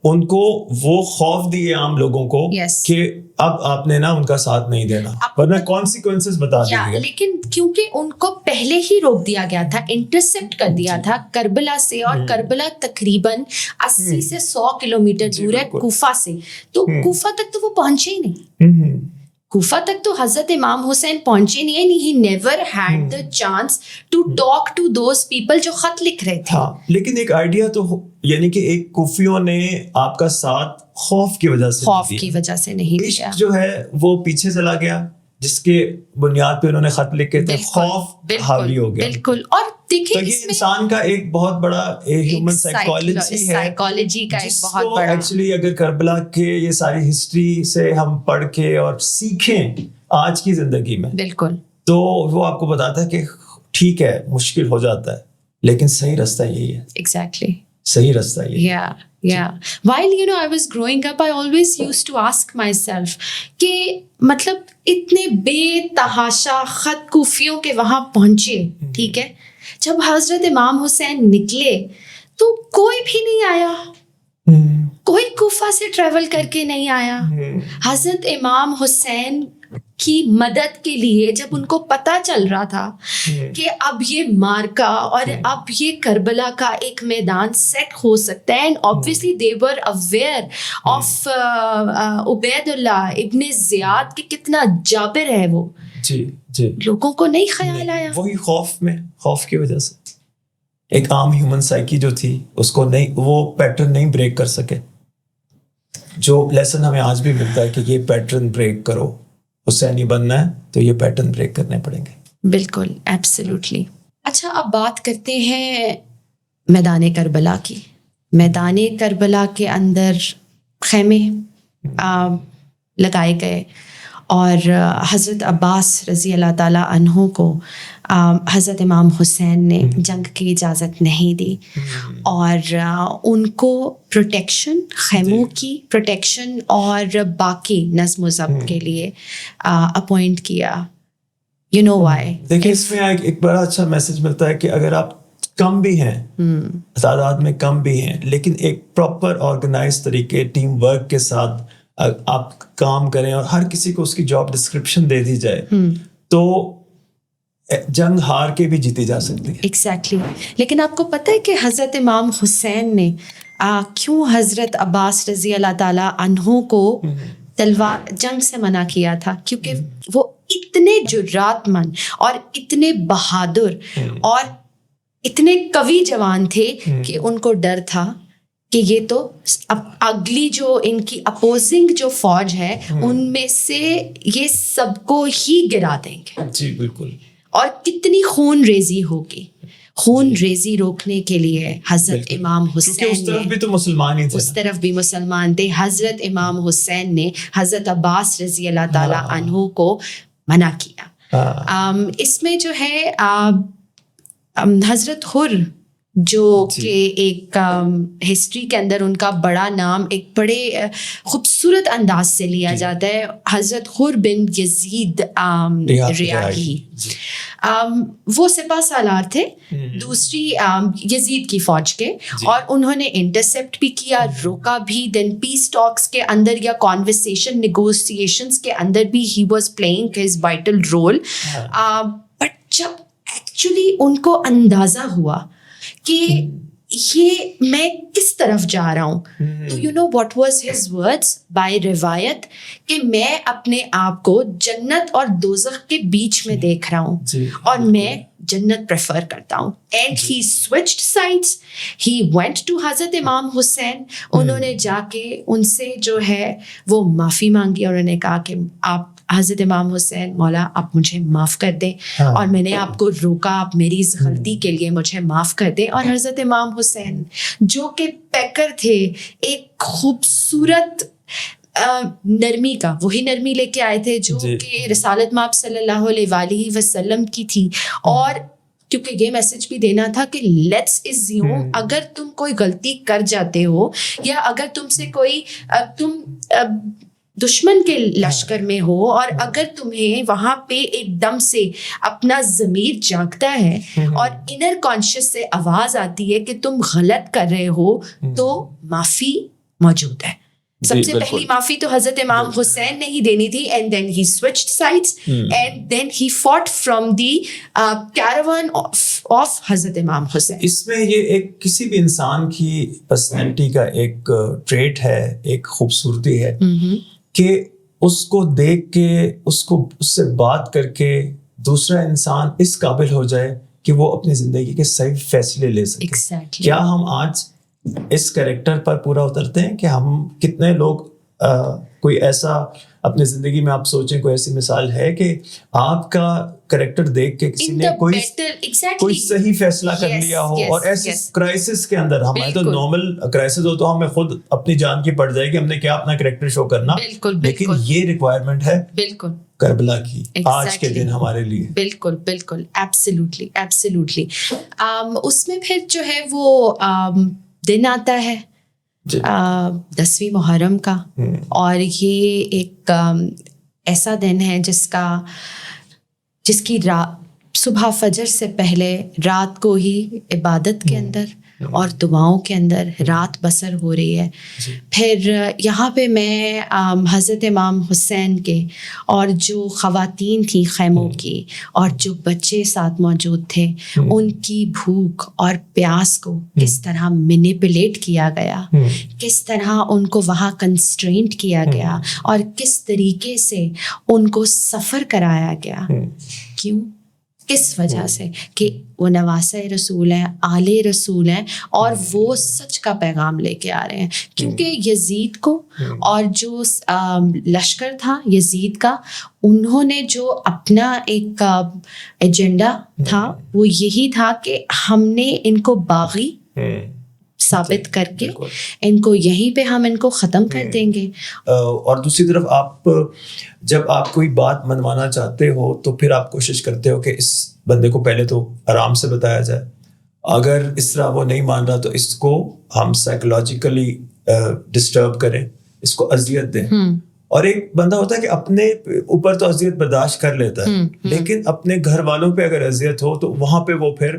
S2: ان کو وہ خوف دیے عام لوگوں کو کہ اب آپ نے نا ان کا ساتھ نہیں دینا, ورنہ کانسیکوینسز بتا دیں گے.
S1: لیکن کیونکہ ان کو پہلے ہی روک دیا گیا تھا, انٹرسیپٹ کر دیا تھا کربلا سے, اور کربلا تقریباً 80 سے 100 کلومیٹر دور ہے کوفہ سے, تو کوفہ تک تو وہ پہنچے ہی نہیں. کوفہ تک تو حضرت امام حسین پہنچے نہیں ہیں. He never had the chance to talk to those people جو خط لکھ رہے تھے.
S2: لیکن ایک آئیڈیا تو یعنی کہ ایک کوفیوں نے آپ کا ساتھ خوف کی وجہ سے نہیں دیا, جو ہے وہ پیچھے چلا گیا, جس کے بنیاد پہ انہوں نے خط لکھے تھے, خوف حاوی ہو گیا.
S1: بالکل. اور دیکھیں
S2: یہ انسان کا ایک بہت بڑا ہیومن
S1: سائیکالوجی کا ایک بہت بڑا,
S2: ایکچولی اگر کربلا کے یہ ساری ہسٹری سے ہم پڑھ کے اور سیکھیں آج کی زندگی میں, بالکل, تو وہ آپ کو بتاتا ہے کہ ٹھیک ہے مشکل ہو جاتا ہے, لیکن صحیح راستہ یہی ہے.
S1: ایگزیکٹلی,
S2: صحیح راستہ یہی ہے.
S1: While I was growing up, I always used to ask myself کہ مطلب اتنے بے تحاشا خط کوفیوں کے وہاں پہنچے, ٹھیک ہے, جب حضرت امام حسین نکلے تو کوئی بھی نہیں آیا, کوئی کوفہ سے ٹریول کر کے نہیں آیا. حضرت امام حسین کی مدد کے لیے جب ان کو پتہ چل رہا تھا کہ اب یہ مارکا اور اب یہ کربلا کا ایک میدان سیٹ ہو سکتا ہے, and obviously they were aware of Ubaidullah ibn Ziyad کہ کتنا جابر ہے وہ, جی لوگوں کو نہیں خیال آیا.
S2: وہی خوف کی وجہ سے ایک عام ہیومن سائیکی جو تھی اس کو نہیں, وہ پیٹرن نہیں بریک کر سکے. جو لیسن ہمیں آج بھی ملتا ہے کہ یہ پیٹرن بریک کرو, حسینی بننا ہے تو یہ پیٹرن بریک کرنے پڑیں گے.
S1: بالکل, ایبسلیوٹلی. اچھا, اب بات کرتے ہیں میدان کربلا کی. میدان کربلا کے اندر خیمے لگائے گئے, اور حضرت عباس رضی اللہ تعالیٰ عنہ کو حضرت امام حسین نے جنگ کی اجازت نہیں دی, اور ان کو پروٹیکشن, خیموں کی پروٹیکشن اور باقی نظم و ضبط کے لیے اپوائنٹ کیا. You know why?
S2: دیکھیں, اس میں ایک بڑا اچھا میسج ملتا ہے کہ اگر آپ کم بھی ہیں, تعداد میں کم بھی ہیں, لیکن ایک پراپر آرگنائز طریقے ٹیم ورک کے ساتھ آپ کام کریں اور ہر کسی کو اس کی جاب ڈسکرپشن دے دی جائے تو جنگ ہار کے بھی جیتی جا سکتی ہے.
S1: ایگزیکٹلی. لیکن آپ کو پتہ ہے کہ حضرت امام حسین نے کیوں حضرت عباس رضی اللہ تعالیٰ عنہ کو تلوار جنگ سے منع کیا تھا؟ کیونکہ وہ اتنے جرات مند اور اتنے بہادر اور اتنے قوی جوان تھے کہ ان کو ڈر تھا کہ یہ تو اگلی جو ان کی اپوزنگ جو فوج ہے ان میں سے یہ سب کو ہی گرا دیں گے.
S2: جی بالکل.
S1: اور کتنی خون ریزی ہوگی. خون ریزی روکنے کے لیے حضرت امام حسین
S2: اس طرف بھی تو مسلمان ہی تھے,
S1: اس طرف بھی مسلمان تھے. حضرت امام حسین نے حضرت عباس رضی اللہ تعالیٰ عنہ کو منع کیا. اس میں جو ہے حضرت حر جو کہ ایک ہسٹری کے اندر ان کا بڑا نام ایک بڑے خوبصورت انداز سے لیا جاتا ہے, حضرت حر بن یزید ریاحی. وہ سپہ سالار تھے دوسری یزید کی فوج کے, اور انہوں نے انٹرسیپٹ بھی کیا, روکا بھی. دین پیس ٹاکس کے اندر یا کانورسیشن نیگوسیشنز کے اندر بھی he was playing his vital role. But جب ایکچولی ان کو اندازہ ہوا کہ یہ میں کس طرف جا رہا ہوں, تو you know what was his words by روایت کہ میں اپنے آپ کو جنت اور دوزخ کے بیچ میں دیکھ رہا ہوں اور میں جنت پریفر کرتا ہوں. And he switched sides, he went to حضرت امام حسین. انہوں نے جا کے ان سے جو ہے وہ معافی مانگی اور انہوں نے کہا کہ آپ حضرت امام حسین مولا آپ مجھے معاف کر دیں, اور میں نے آپ کو روکا, آپ میری اس غلطی کے لیے مجھے معاف کر دیں. اور حضرت امام حسین جو کہ پیکر تھے, ایک خوبصورت نرمی کا, وہی نرمی لے کے آئے تھے جو کہ رسالت مآب صلی اللہ علیہ وآلہ وسلم کی تھی. اور کیونکہ یہ میسج بھی دینا تھا کہ لیٹس اسیوم اگر تم کوئی غلطی کر جاتے ہو یا اگر تم سے کوئی تم دشمن کے لشکر میں ہو اور اگر تمہیں وہاں پہ ایک دم سے اپنا ضمیر جاگتا ہے اور انر کانشیس سے آواز آتی ہے کہ تم غلط کر رہے ہو, تو معافی موجود ہے. سب سے پہلی معافی تو حضرت امام حسین نے ہی دینی تھی. And then he switched sides and then he fought from the caravan of Hazrat امام حسین.
S2: اس میں یہ ایک کسی بھی انسان کی پرسنالٹی کا ایک ٹریٹ ہے, ایک خوبصورتی ہے کہ اس کو دیکھ کے اس سے بات کر کے دوسرا انسان اس قابل ہو جائے کہ وہ اپنی زندگی کے صحیح فیصلے لے سکے. کیا ہم آج اس کریکٹر پر پورا اترتے ہیں کہ ہم کتنے لوگ کوئی ایسا اپنی زندگی میں آپ سوچیں کوئی ایسی مثال ہے کہ آپ کا کریکٹر دیکھ کے کسی نے کوئی صحیح فیصلہ کر لیا ہو, اور ایسے کرائسس کے اندر ہمارے تو نارمل کرائسس ہو تو ہمیں خود اپنی جان کی پڑ جائے کہ ہم نے کیا اپنا کریکٹر شو کرنا, لیکن یہ ریکوائرمنٹ ہے بالکل کربلا کی آج کے دن ہمارے لیے.
S1: بالکل بالکل ایبسلیوٹلی ایبسلیوٹلی. اس میں پھر جو ہے وہ دن آتا ہے 10ویں محرم کا, اور یہ ایک ایسا دن ہے جس کی صبح فجر سے پہلے رات کو ہی عبادت کے اندر اور دعاؤں کے اندر رات بسر ہو رہی ہے. پھر یہاں پہ میں حضرت امام حسین کے اور جو خواتین تھیں خیموں کی اور جو بچے ساتھ موجود تھے ان کی بھوک اور پیاس کو کس طرح مینیپولیٹ کیا گیا, کس طرح ان کو وہاں کنسٹرینٹ کیا گیا اور کس طریقے سے ان کو سفر کرایا گیا. کیوں؟ کس وجہ سے کہ وہ نواسہ رسول ہیں, آل رسول ہیں, اور وہ سچ کا پیغام لے کے آ رہے ہیں. کیونکہ یزید کو اور جو لشکر تھا یزید کا, انہوں نے جو اپنا ایک ایجنڈا تھا وہ یہی تھا کہ ہم نے ان کو باغی ثابت کر کے ان کو یہیں پہ ہم ان کو ختم کر دیں گے.
S2: اور دوسری طرف آپ جب آپ کوئی بات منوانا چاہتے ہو تو پھر آپ کوشش کرتے ہو کہ اس بندے کو پہلے تو آرام سے بتایا جائے, اگر اس طرح وہ نہیں مان رہا تو اس کو ہم سائیکولوجیکلی ڈسٹرب کریں, اس کو اذیت دیں. اور ایک بندہ ہوتا ہے کہ اپنے اوپر تو اذیت برداشت کر لیتا ہے, لیکن اپنے گھر والوں پہ اگر اذیت ہو تو وہاں پہ وہ پھر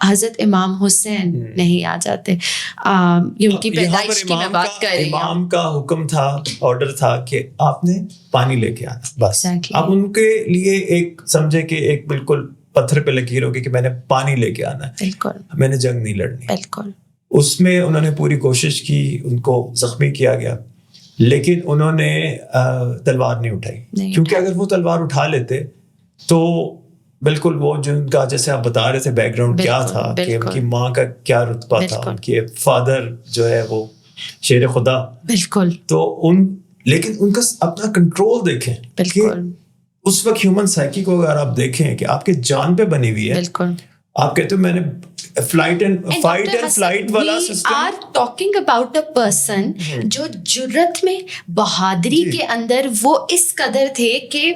S1: حضرت امام حسین نہیں آ جاتے. یہ ان کی پیدائش کی میں بات کر رہی ہوں.
S2: امام کا حکم تھا, آرڈر تھا کہ آپ نے پانی لے کے آنا, بس. اب ان کے لیے ایک سمجھے کہ ایک بالکل پتھر پہ لکیر ہوگی کہ میں نے پانی لے کے آنا ہے,
S1: بالکل
S2: میں نے جنگ نہیں لڑنی.
S1: بالکل.
S2: اس میں انہوں نے پوری کوشش کی, ان کو زخمی کیا گیا, لیکن انہوں نے تلوار نہیں اٹھائی, کیونکہ اگر وہ تلوار اٹھا لیتے تو بالکل وہ جو ان کا, جیسے آپ بتا رہے تھے بیک گراؤنڈ کیا تھا, کہ ان کی ماں کا کیا رتبہ تھا, ان کے فادر جو ہے وہ شیر خدا,
S1: بالکل.
S2: تو لیکن ان کا اپنا کنٹرول دیکھیں,
S1: بالکل.
S2: اس وقت ہیومن سائیکی کو اگر آپ دیکھیں کہ آپ کے جان پہ بنی ہوئی ہے,
S1: بالکل.
S2: آپ کہتے ہو میں نے فائٹ اینڈ فلائٹ والا system.
S1: We are talking about a person جو جرت میں, بہادری کے اندر وہ اس قدر تھے کہ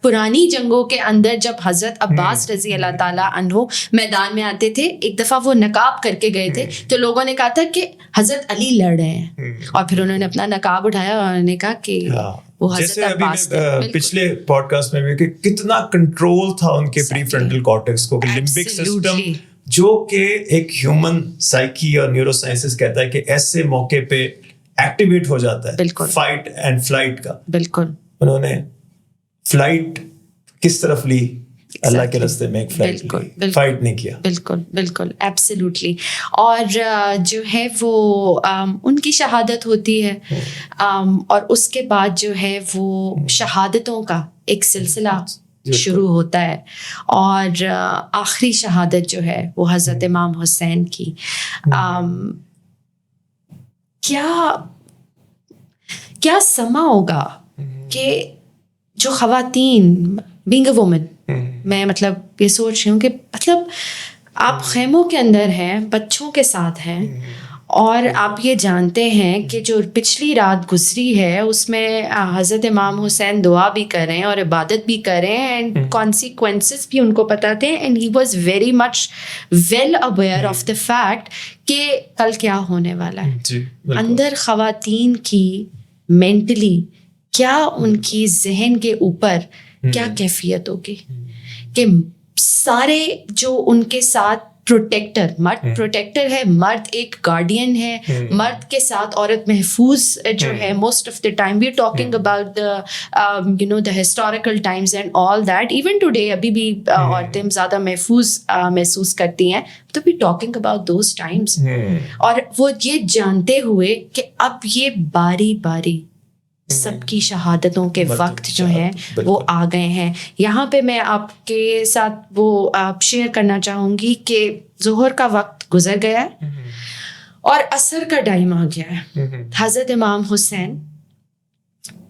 S1: پرانی جنگوں کے اندر جب حضرت عباس رضی اللہ تعالیٰ عنہ میدان میں آتے تھے, ایک دفعہ وہ نقاب کر کے گئے تھے, تو لوگوں نے کہا تھا کہ حضرت علی لڑ رہے ہیں, اور پھر انہوں نے اپنا نقاب اٹھایا اور انہوں نے کہا کہ وہ حضرت عباس تھے.
S2: پچھلے پوڈ کاسٹ میں بھی کہ کتنا کنٹرول تھا ان کے پری فرنٹل کارٹیکس کو, لمبک سسٹم, جو کہ ایک ہیومن سائیکی اور نیورو سائنسز کہتا ہے کہ ایسے موقع پہ ایکٹیویٹ ہو جاتا ہے فائٹ اینڈ فلائٹ کا.
S1: بالکل.
S2: انہوں نے فلائٹ کس طرف لی, اللہ کے راستے میں ایک فلائٹ, فائٹ نہیں کیا.
S1: بالکل بالکل ایبسلیوٹلی. اور جو ہے وہ ان کی شہادت ہوتی ہے, اور اس کے بعد جو ہے وہ شہادتوں کا ایک سلسلہ شروع ہوتا ہے, اور آخری شہادت جو ہے وہ حضرت امام حسین کی. کیا سما ہوگا کہ جو خواتین, بینگ اے وومن, میں مطلب یہ سوچ رہی ہوں کہ مطلب آپ خیموں کے اندر ہیں, بچوں کے ساتھ ہیں, اور آپ یہ جانتے ہیں کہ جو پچھلی رات گزری ہے اس میں حضرت امام حسین دعا بھی کر رہے ہیں اور عبادت بھی کر رہے ہیں, اینڈ کانسیکوینسز بھی ان کو پتہ تھے, and he was very much well aware of the fact کہ کل کیا ہونے والا ہے. اندر خواتین کی مینٹلی کیا, ان کی ذہن کے اوپر کیا کیفیت ہوگی کہ سارے جو ان کے ساتھ پروٹیکٹر, مرد پروٹیکٹر ہے, مرد ایک گارڈین ہے, مرد کے ساتھ عورت محفوظ جو ہے. Most of the time we are talking about the historical times and all that. Even today ابھی بھی عورتیں زیادہ محفوظ محسوس کرتی ہیں, تو we talking about those times. اور وہ یہ جانتے ہوئے کہ اب یہ باری باری سب کی شہادتوں کے وقت جو ہیں وہ آ گئے ہیں. یہاں پہ میں آپ کے ساتھ وہ شیئر کرنا چاہوں گی کہ ظہر کا وقت گزر گیا ہے اور عصر کا ٹائم آ گیا ہے. حضرت امام حسین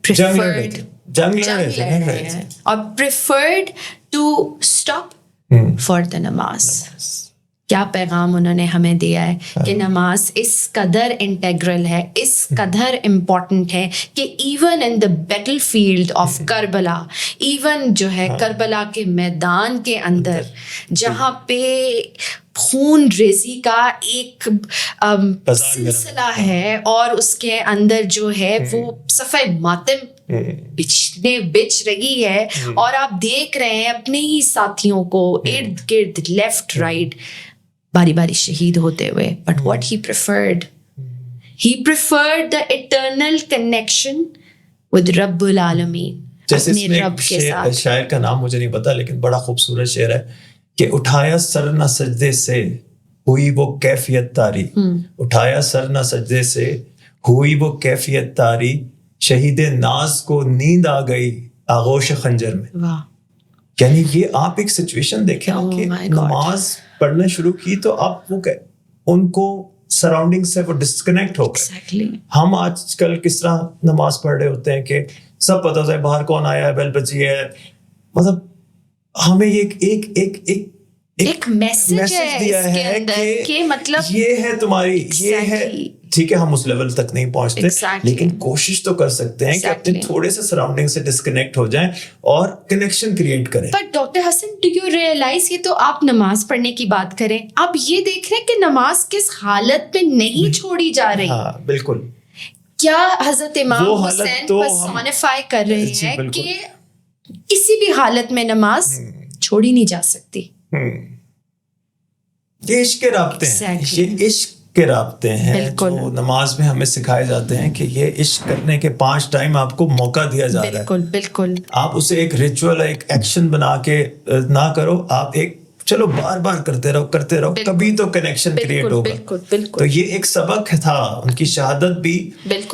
S1: جنگ لڑ رہے ہیں اور preferred to stop for the نماز. کیا پیغام انہوں نے ہمیں دیا ہے کہ نماز اس قدر انٹیگرل ہے, اس قدر امپورٹنٹ ہے کہ even in the battle field of Karbala, even جو ہے کربلا کے میدان کے اندر جہاں پہ خون ریزی کا ایک سلسلہ ہے, اور اس کے اندر جو ہے وہ صفحہ ماتم بچ رہی ہے, اور آپ دیکھ رہے ہیں اپنے ہی ساتھیوں کو ارد گرد لیفٹ رائٹ باری باری شہید ہوتے ہوئے. But what he preferred the eternal connection with رب العالمین, اپنے رب کے ساتھ.
S2: شاعر کا نام مجھے نہیں پتا, لیکن بڑا خوبصورت شعر ہے کہ اٹھایا سر نہ سجدے سے ہوئی وہ کیفیت تاری, اٹھایا سر نہ سجدے سے ہوئی وہ کیفیت تاری, شہید ناز کو نیند آ گئی آغوش خنجر میں.
S1: واہ.
S2: یعنی یہ آپ ایک سچویشن دیکھیں کہ نماز پڑھنا شروع کی تو آپ وہ ان کو سراؤنڈنگ سے وہ ڈسکنیکٹ ہو گئے. ہم آج کل کس طرح نماز پڑھ رہے ہوتے ہیں کہ سب پتہ ہوتا ہے باہر کون آیا ہے, بیل بجی ہے, مطلب ہمیں ایک میسج دیا ہے کہ مطلب یہ ہے تمہاری, یہ ہے ٹھیک ہے. ہم اس لیول تک نہیں پہنچتے, لیکن کوشش تو کر سکتے ہیں کہ اپنے تھوڑے سے سراؤنڈنگ سے ڈسکنیکٹ ہو جائیں اور کنیکشن کریٹ کریں.
S1: پر doctor Hassan, do you realize, یہ تو آپ نماز پڑھنے کی بات کریں, آپ یہ دیکھ رہے ہیں کہ نماز کس حالت میں نہیں چھوڑی جا رہی.
S2: ہاں بالکل.
S1: کیا حضرت امام حسین پرسونیفائی کر رہے ہیں کہ کسی بھی حالت میں نماز چھوڑی نہیں جا سکتی.
S2: یہ عشق کے رابطے ہیں, یہ عشق کے رابطے ہیں جو نماز میں ہمیں سکھائے جاتے ہیں کہ یہ عشق کرنے کے 5 ٹائم آپ کو موقع دیا جا رہا ہے.
S1: بالکل
S2: آپ اسے ایک ریچول, ایک ایکشن بنا کے نہ کرو, آپ ایک چلو بار بار کرتے رہو, کبھی تو کنیکشن کریٹ ہوگا. تو یہ ایک سبق تھا, ان کی شہادت بھی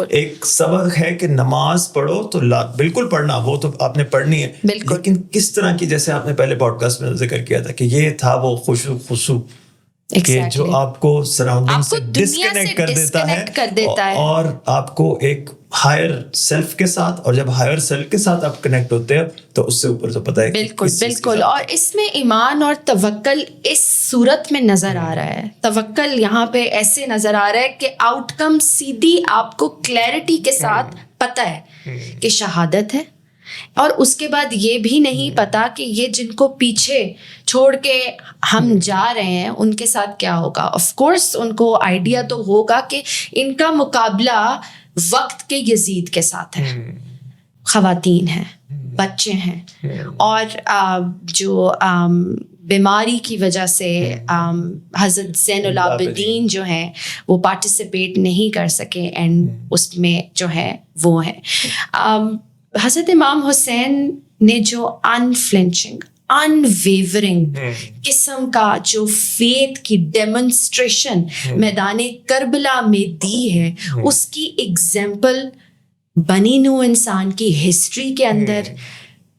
S2: ایک سبق ہے کہ نماز پڑھو تو بالکل پڑھنا, وہ تو آپ نے پڑھنی ہے, لیکن کس طرح کی, جیسے آپ نے پہلے پوڈ کاسٹ میں ذکر کیا تھا کہ یہ تھا وہ خشوع کہ جو آپ کو سراؤنڈنگ سے ڈسکنیکٹ کر دیتا ہے اور آپ کو ایک ہائر سیلف کے ساتھ, اور جب ہائر سیلف کے ساتھ آپ کنیکٹ ہوتے ہیں تو اس سے اوپر تو پتہ ہے.
S1: بالکل. اور اس میں ایمان اور توکل اس صورت میں نظر آ رہا ہے. توکل یہاں پہ ایسے نظر آ رہا ہے کہ آؤٹ کم سیدھی آپ کو کلیئرٹی کے ساتھ پتہ ہے کہ شہادت ہے, اور اس کے بعد یہ بھی نہیں پتا کہ یہ جن کو پیچھے چھوڑ کے ہم جا رہے ہیں ان کے ساتھ کیا ہوگا. آف کورس ان کو آئیڈیا تو ہوگا کہ ان کا مقابلہ وقت کے یزید کے ساتھ ہے, خواتین ہیں, بچے ہیں, اور جو بیماری کی وجہ سے حضرت زین العابدین جو ہیں وہ پارٹیسپیٹ نہیں کر سکے, اینڈ اس میں جو ہے وہ ہیں. حضرت امام حسین نے جو انفلنچنگ, انویورنگ قسم کا جو فیتھ کی ڈیمونسٹریشن میدان کربلا میں دی ہے, اس کی ایگزامپل بنی نوع انسان کی ہسٹری کے اندر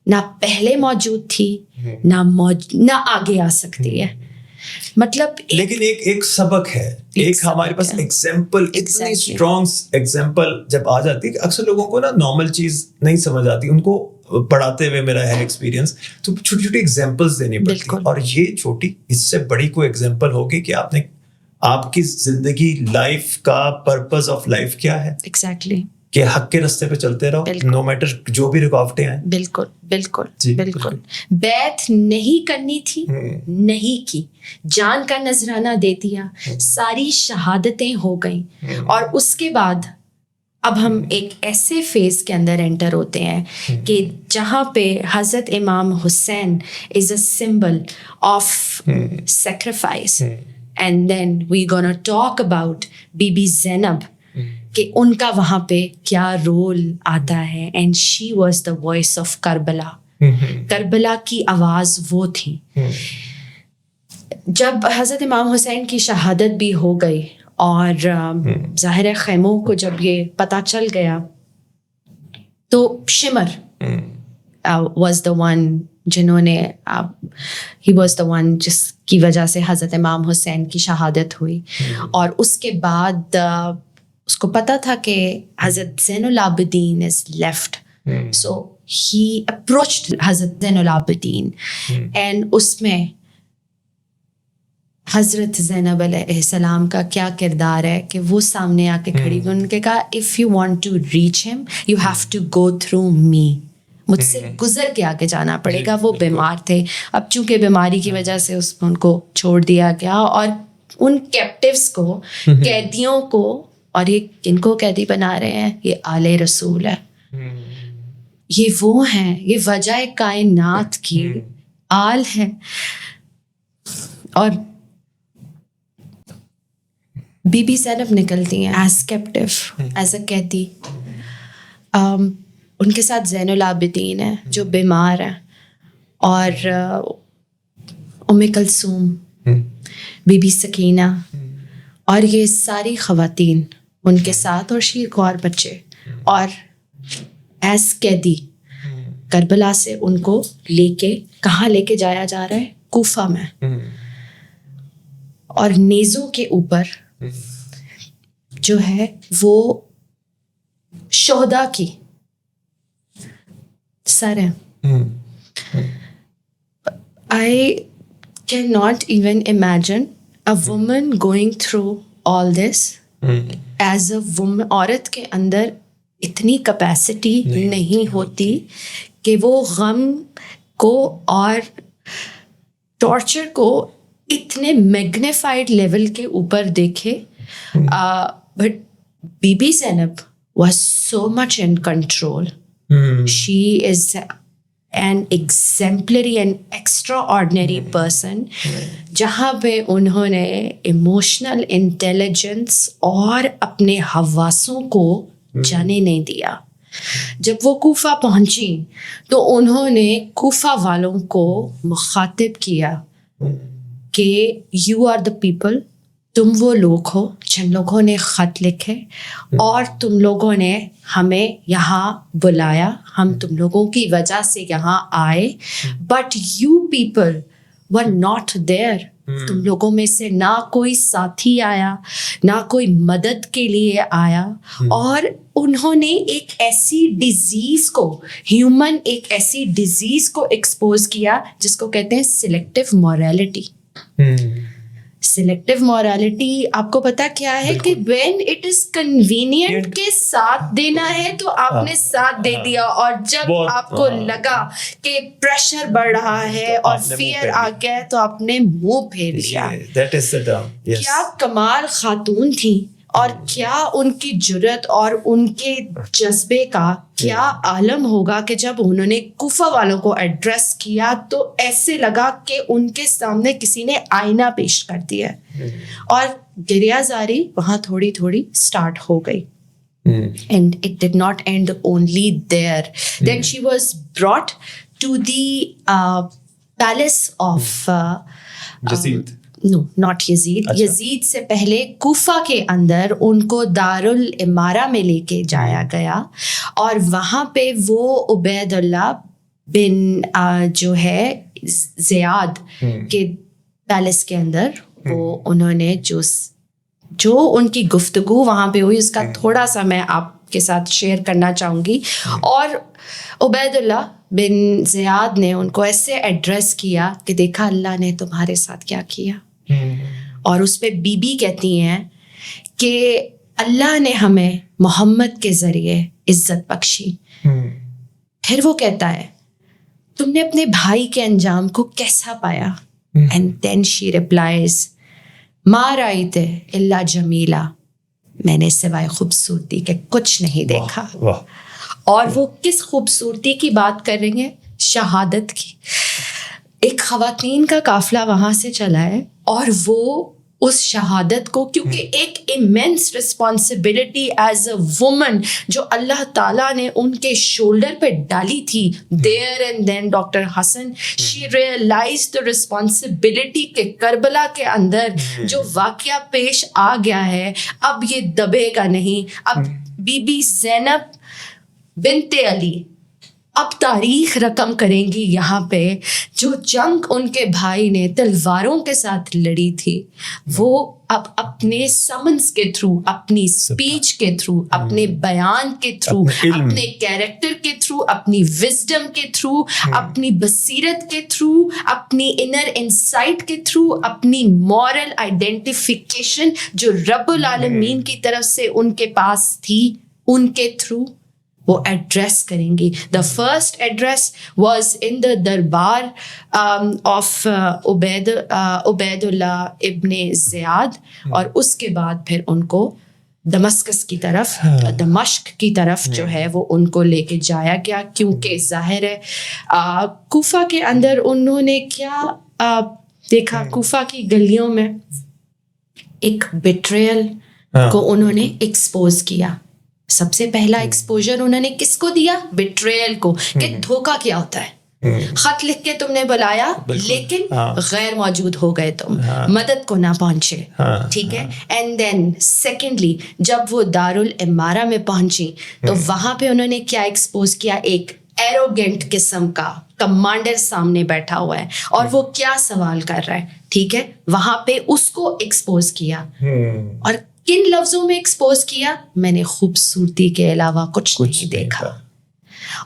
S1: نہ پہلے موجود تھی, نہ آگے آ سکتی ہے. مطلب
S2: لیکن ایک سبق ہے, ایک ہمارے پاس ایگزامپل, اتنی اسٹرانگ ایگزامپل جب آ جاتی ہے کہ اکثر لوگوں کو نا نارمل چیز نہیں سمجھ آتی, ان کو پڑھاتے ہوئے میرا ہے ایکسپیرینس, تو چھوٹی چھوٹی ایگزامپلس دینی پڑتی, اور یہ چھوٹی اس سے بڑی کوئی ایگزامپل ہوگی کہ آپ نے, آپ کی زندگی, لائف کا پرپز آف لائف کیا ہے,
S1: ایگزیکٹلی,
S2: کہ حق کے راستے پہ چلتے رہو نو میٹر جو بھی رکاوٹیں آئیں.
S1: بالکل. بیعت نہیں کرنی تھی, نہیں کی, جان کا نذرانہ دے دیا, ساری شہادتیں ہو گئیں, اور اس کے بعد اب ہم ایک ایسے فیز کے اندر انٹر ہوتے ہیں کہ جہاں پہ حضرت امام Hussain is a symbol of sacrifice, and then we gonna talk about be be Zainab, کہ ان کا وہاں پہ کیا رول آتا ہے. And she was the voice of Karbala, Karbala کی آواز وہ تھی. جب حضرت امام حسین کی شہادت بھی ہو گئی, اور ظاہر خیموں کو جب یہ پتہ چل گیا, تو شمر واز دا ون جنہوں نے, ہی واز دا ون جس کی وجہ سے حضرت امام حسین کی شہادت ہوئی. اور اس کے بعد اس کو پتا تھا کہ حضرت زین العابدین is left, so he approached حضرت زین العابدین, اینڈ اس میں حضرت زینب علیہ السلام کا کیا کردار ہے کہ وہ سامنے آ کے کھڑی ہوئی, ان کے کہا if you want to reach him you have to go through me, مجھ سے گزر کے آگے جانا پڑے گا. وہ بیمار تھے, اب چونکہ بیماری کی وجہ سے اس ان کو چھوڑ دیا گیا, اور ان کیپٹیوز کو, قیدیوں کو, اور یہ کن کو قیدی بنا رہے ہیں, یہ آل رسول ہے, یہ وہ ہیں, یہ وجہ کائنات کی آل ہے. اور بی بی زینب نکلتی ہیں ایز کیپٹیو, ایز اے قیدی. ان کے ساتھ زین العابدین ہیں جو بیمار ہیں, اور ام کلثوم, بی بی سکینہ, اور یہ ساری خواتین ان کے ساتھ, اور شیر خوار بچے, اور ایز قیدی کربلا سے ان کو لے کے کہاں لے کے جایا جا رہا ہے, کوفہ میں, اور نیزوں کے اوپر جو ہے وہ شہداء کی سر ہیں. I cannot even imagine a woman going through all this as a woman. عورت کے اندر اتنی کیپیسٹی نہیں ہوتی کہ وہ غم کو اور ٹارچر کو اتنے میگنیفائڈ لیول کے اوپر دیکھے. بٹ بی be Zainab was so much in control. She is an exemplary and extraordinary person, جہاں پہ انہوں نے ایموشنل انٹیلیجنس اور اپنے حواسوں کو جانے نہیں دیا. جب وہ کوفہ پہنچی تو انہوں نے کوفہ والوں کو مخاطب کیا کہ یو آر دا پیپل، تم وہ لوگ ہو جن لوگوں نے خط لکھے اور تم لوگوں نے ہمیں یہاں بلایا، ہم تم لوگوں کی وجہ سے یہاں آئے، but you people were not there. تم لوگوں میں سے نہ کوئی ساتھی آیا، نہ کوئی مدد کے لیے آیا، اور انہوں نے ایک ایسی ڈیزیز کو، ہیومن ایک ایسی ڈیزیز کو ایکسپوز کیا جس کو کہتے ہیں سلیکٹیو مورالٹی. سلیکٹیو مورالٹی آپ کو پتا کیا ہے کہ وین اٹ از کنوینئنٹ کے ساتھ دینا ہے تو آپ نے ساتھ دے دیا، اور جب آپ کو لگا کہ پریشر بڑھ رہا ہے اور فیئر آ گیا ہے تو آپ نے منہ پھیر لیا. کیا کمال خاتون تھی، اور کیا ان کی جرت اور ان کے جذبے کا کیا عالم ہوگا کہ جب انہوں نے کوفہ والوں کو ایڈریس کیا تو ایسے لگا کہ ان کے سامنے کسی نے آئینہ پیش کر دیا اور گریہ زاری وہاں تھوڑی تھوڑی اسٹارٹ ہو گئی. And it did not end only there. Then she was brought to the palace of
S2: Yazid.
S1: No, not Yazid. یزید سے پہلے کوفہ کے اندر ان کو دارالامارہ میں لے کے جایا گیا، اور وہاں پہ وہ عبید اللہ بن جو ہے زیاد کے پیلس کے اندر وہ انہوں نے جو ان کی گفتگو وہاں پہ ہوئی اس کا تھوڑا سا میں آپ کے ساتھ شیئر کرنا چاہوں گی. اور عبید اللہ بن زیاد نے ان کو ایسے ایڈریس کیا کہ دیکھا اللہ نے تمہارے ساتھ کیا کیا. اور اس پہ بی بی کہتی ہیں کہ اللہ نے ہمیں محمد کے ذریعے عزت بخشی. پھر وہ کہتا ہے تم نے اپنے بھائی کے انجام کو کیسا پایا؟ اینڈ دین شی ریپلائز ما رأیت الا جمیلا، میں نے سوائے خوبصورتی کے کچھ نہیں دیکھا. اور وہ کس خوبصورتی کی بات کر رہی ہیں؟ شہادت کی. ایک خواتین کا قافلہ وہاں سے چلا ہے اور وہ اس شہادت کو، کیونکہ ایک Emmons responsibility as a woman جو اللہ تعالیٰ نے ان کے شولڈر پہ ڈالی تھی. There and then doctor Hassan she realize the responsibility کہ کربلا کے اندر جو واقعہ پیش آ گیا ہے اب یہ دبے گا نہیں. اب بی بی زینب بنت علی اب تاریخ رقم کریں گی یہاں پہ. جو جنگ ان کے بھائی نے تلواروں کے ساتھ لڑی تھی وہ اب اپنے سمنس کے تھرو، اپنی اسپیچ کے تھرو، اپنے بیان کے تھرو، اپنے کیریکٹر کے تھرو، اپنی وزڈم کے تھرو، اپنی بصیرت کے تھرو، اپنی انر انسائٹ کے تھرو، اپنی مورل آئیڈینٹیفیکیشن جو رب العالمین کی طرف سے ان کے پاس تھی ان کے تھرو وہ ایڈریس کریں گی. The first address was in the دربار آف عبید اللہ ابن زیاد، اور اس کے بعد پھر ان کو دمشق کی طرف، دمشق کی طرف جو ہے وہ ان کو لے کے جایا گیا. کیونکہ ظاہر ہے کوفہ کے اندر انہوں نے کیا دیکھا، کوفہ کی گلیوں میں ایک بیٹریل کو انہوں نے ایکسپوز کیا. سب سے پہلا ایکسپوجر انہوں نے کس کو دیا؟ بیٹریل کو، کہ دھوکہ کیا ہوتا ہے. خط لکھ کے تم نے بلایا لیکن غیر موجود ہو گئے، تم مدد کو نہ پہنچے. ٹھیک ہے. اینڈ دین سیکنڈلی جب وہ دارالامارہ میں پہنچی تو وہاں پہ انہوں نے کیا ایکسپوز کیا؟ ایک ایروگینٹ قسم کا کمانڈر سامنے بیٹھا ہوا ہے اور وہ کیا سوال کر رہا ہے. ٹھیک ہے. وہاں پہ اس کو ایکسپوز کیا. اور کن لفظوں میں ایکسپوز کیا؟ میں نے خوبصورتی کے علاوہ کچھ نہیں دیکھا.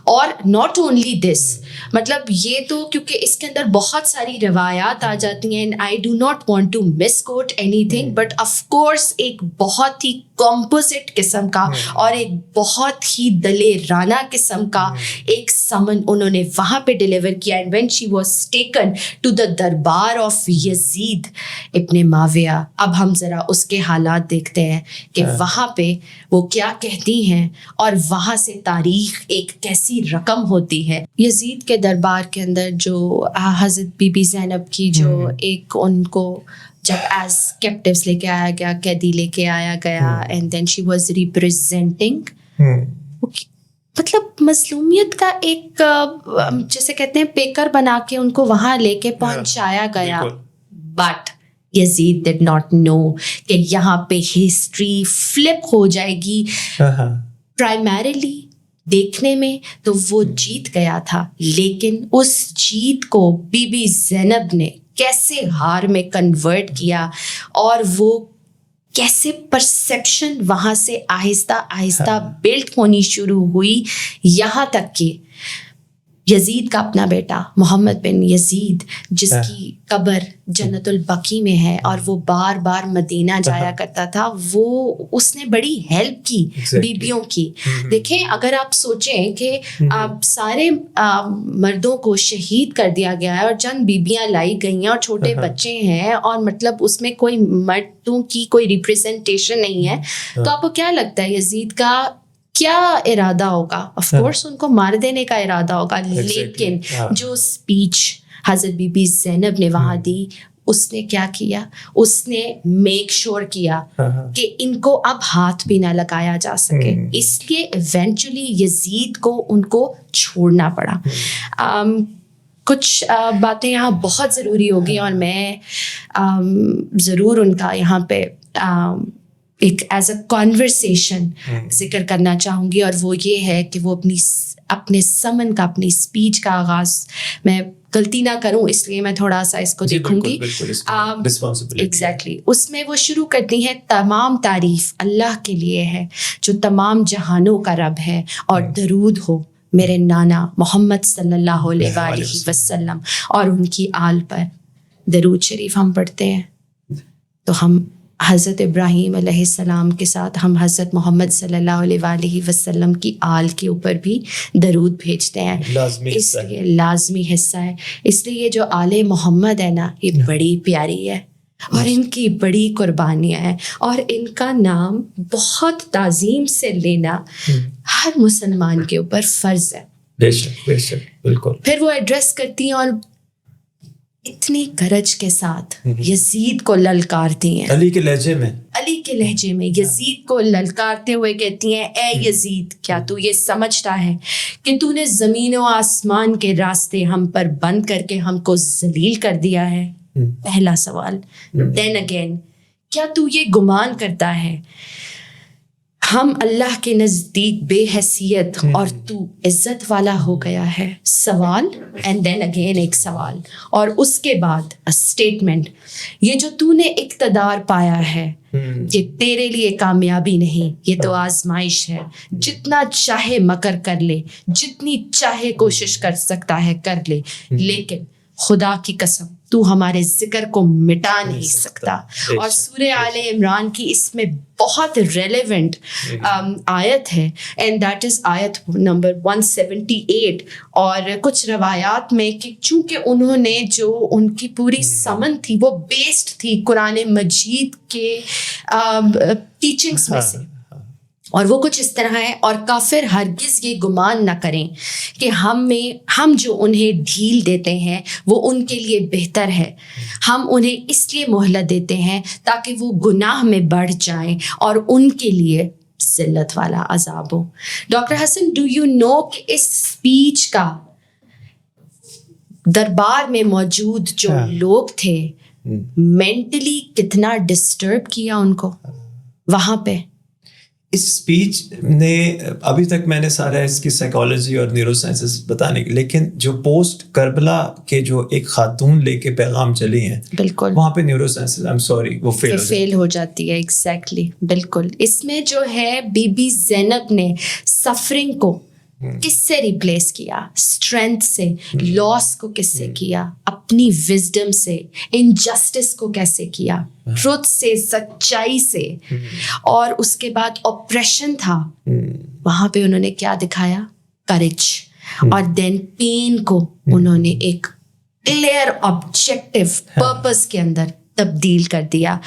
S1: اور ناٹ اونلی دس، مطلب یہ تو کیونکہ اس کے اندر بہت ساری روایات آ جاتی ہیں، I do not want to misquote anything, but of course ایک بہت ہی کمپوزٹ قسم کا اور ایک بہت ہی دلیرانہ قسم کا ایک سمن انہوں نے وہاں پہ ڈیلیور کیا. And when she was taken to the دربار آف یزید ابن معاویہ. اب ہم ذرا اس کے حالات دیکھتے ہیں کہ وہاں پہ وہ کیا کہتی ہیں اور وہاں سے تاریخ ایک کیسی رقم ہوتی ہے. یزید کے دربار کے اندر جو حضرت بی بی زینب کی جو ایک ان کو جب ایز کیپٹیوز لے کے آیا گیا, قیدی لے کے آیا گیا, اینڈ دین شی واز ریپریزینٹنگ, مطلب مظلومیت کا ایک جیسے کہتے ہیں پیکر بنا کے ان کو وہاں لے کے پہنچایا گیا. But Yazid did not know کہ یہاں پہ ہسٹری فلپ ہو جائے گی. پرائمریلی دیکھنے میں تو وہ جیت گیا تھا, لیکن اس جیت کو بی بی زینب نے کیسے ہار میں کنورٹ کیا, اور وہ کیسے پرسیپشن وہاں سے آہستہ آہستہ بلڈ ہونی شروع ہوئی, یہاں تک کہ یزید کا اپنا بیٹا محمد بن یزید, جس کی قبر جنت البقیع میں ہے اور وہ بار بار مدینہ جایا کرتا تھا, وہ اس نے بڑی ہیلپ کی بیبیوں کی. دیکھیں اگر آپ سوچیں کہ سارے مردوں کو شہید کر دیا گیا ہے اور چند بیبیاں لائی گئی ہیں اور چھوٹے بچے ہیں, اور مطلب اس میں کوئی مردوں کی کوئی ریپریزنٹیشن نہیں ہے, تو آپ کو کیا لگتا ہے یزید کا کیا ارادہ ہوگا؟ آف کورس ان کو مار دینے کا ارادہ ہوگا. لیکن جو اسپیچ حضرت بی بی زینب نے وہاں دی, اس نے کیا کیا, اس نے میک شور کیا کہ ان کو اب ہاتھ بھی نہ لگایا جا سکے, اس لیے ایونچولی یزید کو ان کو چھوڑنا پڑا. کچھ باتیں یہاں بہت ضروری ہوگی اور میں ضرور ان کا یہاں پہ ایک ایز اے کانورسیشن ذکر کرنا چاہوں گی, اور وہ یہ ہے کہ وہ اپنے سمن کا, اپنی اسپیچ کا آغاز, میں غلطی نہ کروں اس لیے میں تھوڑا سا اس کو دیکھوں گی. ایگزیکٹلی اس میں وہ شروع کرتی ہیں, تمام تعریف اللہ کے لیے ہے جو تمام جہانوں کا رب ہے, اور درود ہو میرے نانا محمد صلی اللہ علیہ وآلہ وسلم اور ان کی آل پر. درود شریف ہم پڑھتے ہیں تو ہم حضرت ابراہیم علیہ السلام کے ساتھ ہم حضرت محمد صلی اللہ علیہ وآلہ وسلم کی آل کے اوپر بھی درود بھیجتے ہیں, اس لیے لازمی حصہ ہے. اس لیے یہ جو آل محمد ہے نا, یہ بڑی پیاری ہے اور ان کی بڑی قربانیاں ہیں, اور ان کا نام بہت تعظیم سے لینا ہر مسلمان کے اوپر فرض ہے.
S2: بے شک بے شک, بالکل.
S1: پھر وہ ایڈریس کرتی ہیں اور اتنی گرج کے ساتھ یزید کو للکارتی ہیں,
S2: علی کے لہجے میں
S1: یزید کو للکارتے ہوئے کہتی ہیں, اے یزید کیا تو یہ سمجھتا ہے کہ تو نے زمین و آسمان کے راستے ہم پر بند کر کے ہم کو ذلیل کر دیا ہے؟ پہلا سوال. دین اگین, کیا تو یہ گمان کرتا ہے ہم اللہ کے نزدیک بے حیثیت اور تو عزت والا ہو گیا ہے؟ سوال. اینڈ دین اگین ایک سوال, اور اس کے بعد اسٹیٹمنٹ, یہ جو تو نے اقتدار پایا ہے یہ تیرے لیے کامیابی نہیں, یہ تو آزمائش ہے. جتنا چاہے مکر کر لے, جتنی چاہے کوشش کر سکتا ہے کر لے, لیکن خدا کی قسم تو ہمارے ذکر کو مٹا نہیں سکتا. اور سورہ آل عمران کی اس میں بہت ریلیونٹ آیت ہے, اینڈ دیٹ از آیت نمبر 178. اور کچھ روایات میں کہ چونکہ انہوں نے جو ان کی پوری سمن تھی وہ بیسڈ تھی قرآن مجید کے ٹیچنگس میں سے, اور وہ کچھ اس طرح ہے, اور کافر ہرگز یہ گمان نہ کریں کہ ہم جو انہیں ڈھیل دیتے ہیں وہ ان کے لیے بہتر ہے. ہم انہیں اس لیے مہلت دیتے ہیں تاکہ وہ گناہ میں بڑھ جائیں اور ان کے لیے ذلت والا عذاب ہو. Doctor Hassan, do you know کہ اس اسپیچ کا دربار میں موجود جو لوگ تھے مینٹلی کتنا ڈسٹرب کیا ان کو وہاں پہ؟
S2: اس اسپیچ نے ابھی تک میں نے سارا اس کی سائیکالوجی اور نیورو سائنسز بتانے کی, لیکن جو پوسٹ کربلا کے جو ایک خاتون لے کے پیغام چلی ہیں, بالکل وہاں پہ neuro sciences I am sorry وہ فیل
S1: ہو جاتی ہے. ایگزیکٹلی, بالکل. اس میں جو ہے بی بی زینب نے سفرنگ کو کس سے ریپلیس کیا؟ اسٹرینتھ سے. لاس کو کس سے کیا؟ اپنی وزڈم سے. انجسٹس کو کیسے کیا؟ ٹروتھ سے, سچائی سے. اور اس کے بعد آپریشن تھا, وہاں پہ انہوں نے کیا دکھایا؟ کریج. اور دین پین کو انہوں نے ایک کلیئر آبجیکٹو پرپس کے اندر تبدیل کر دیا.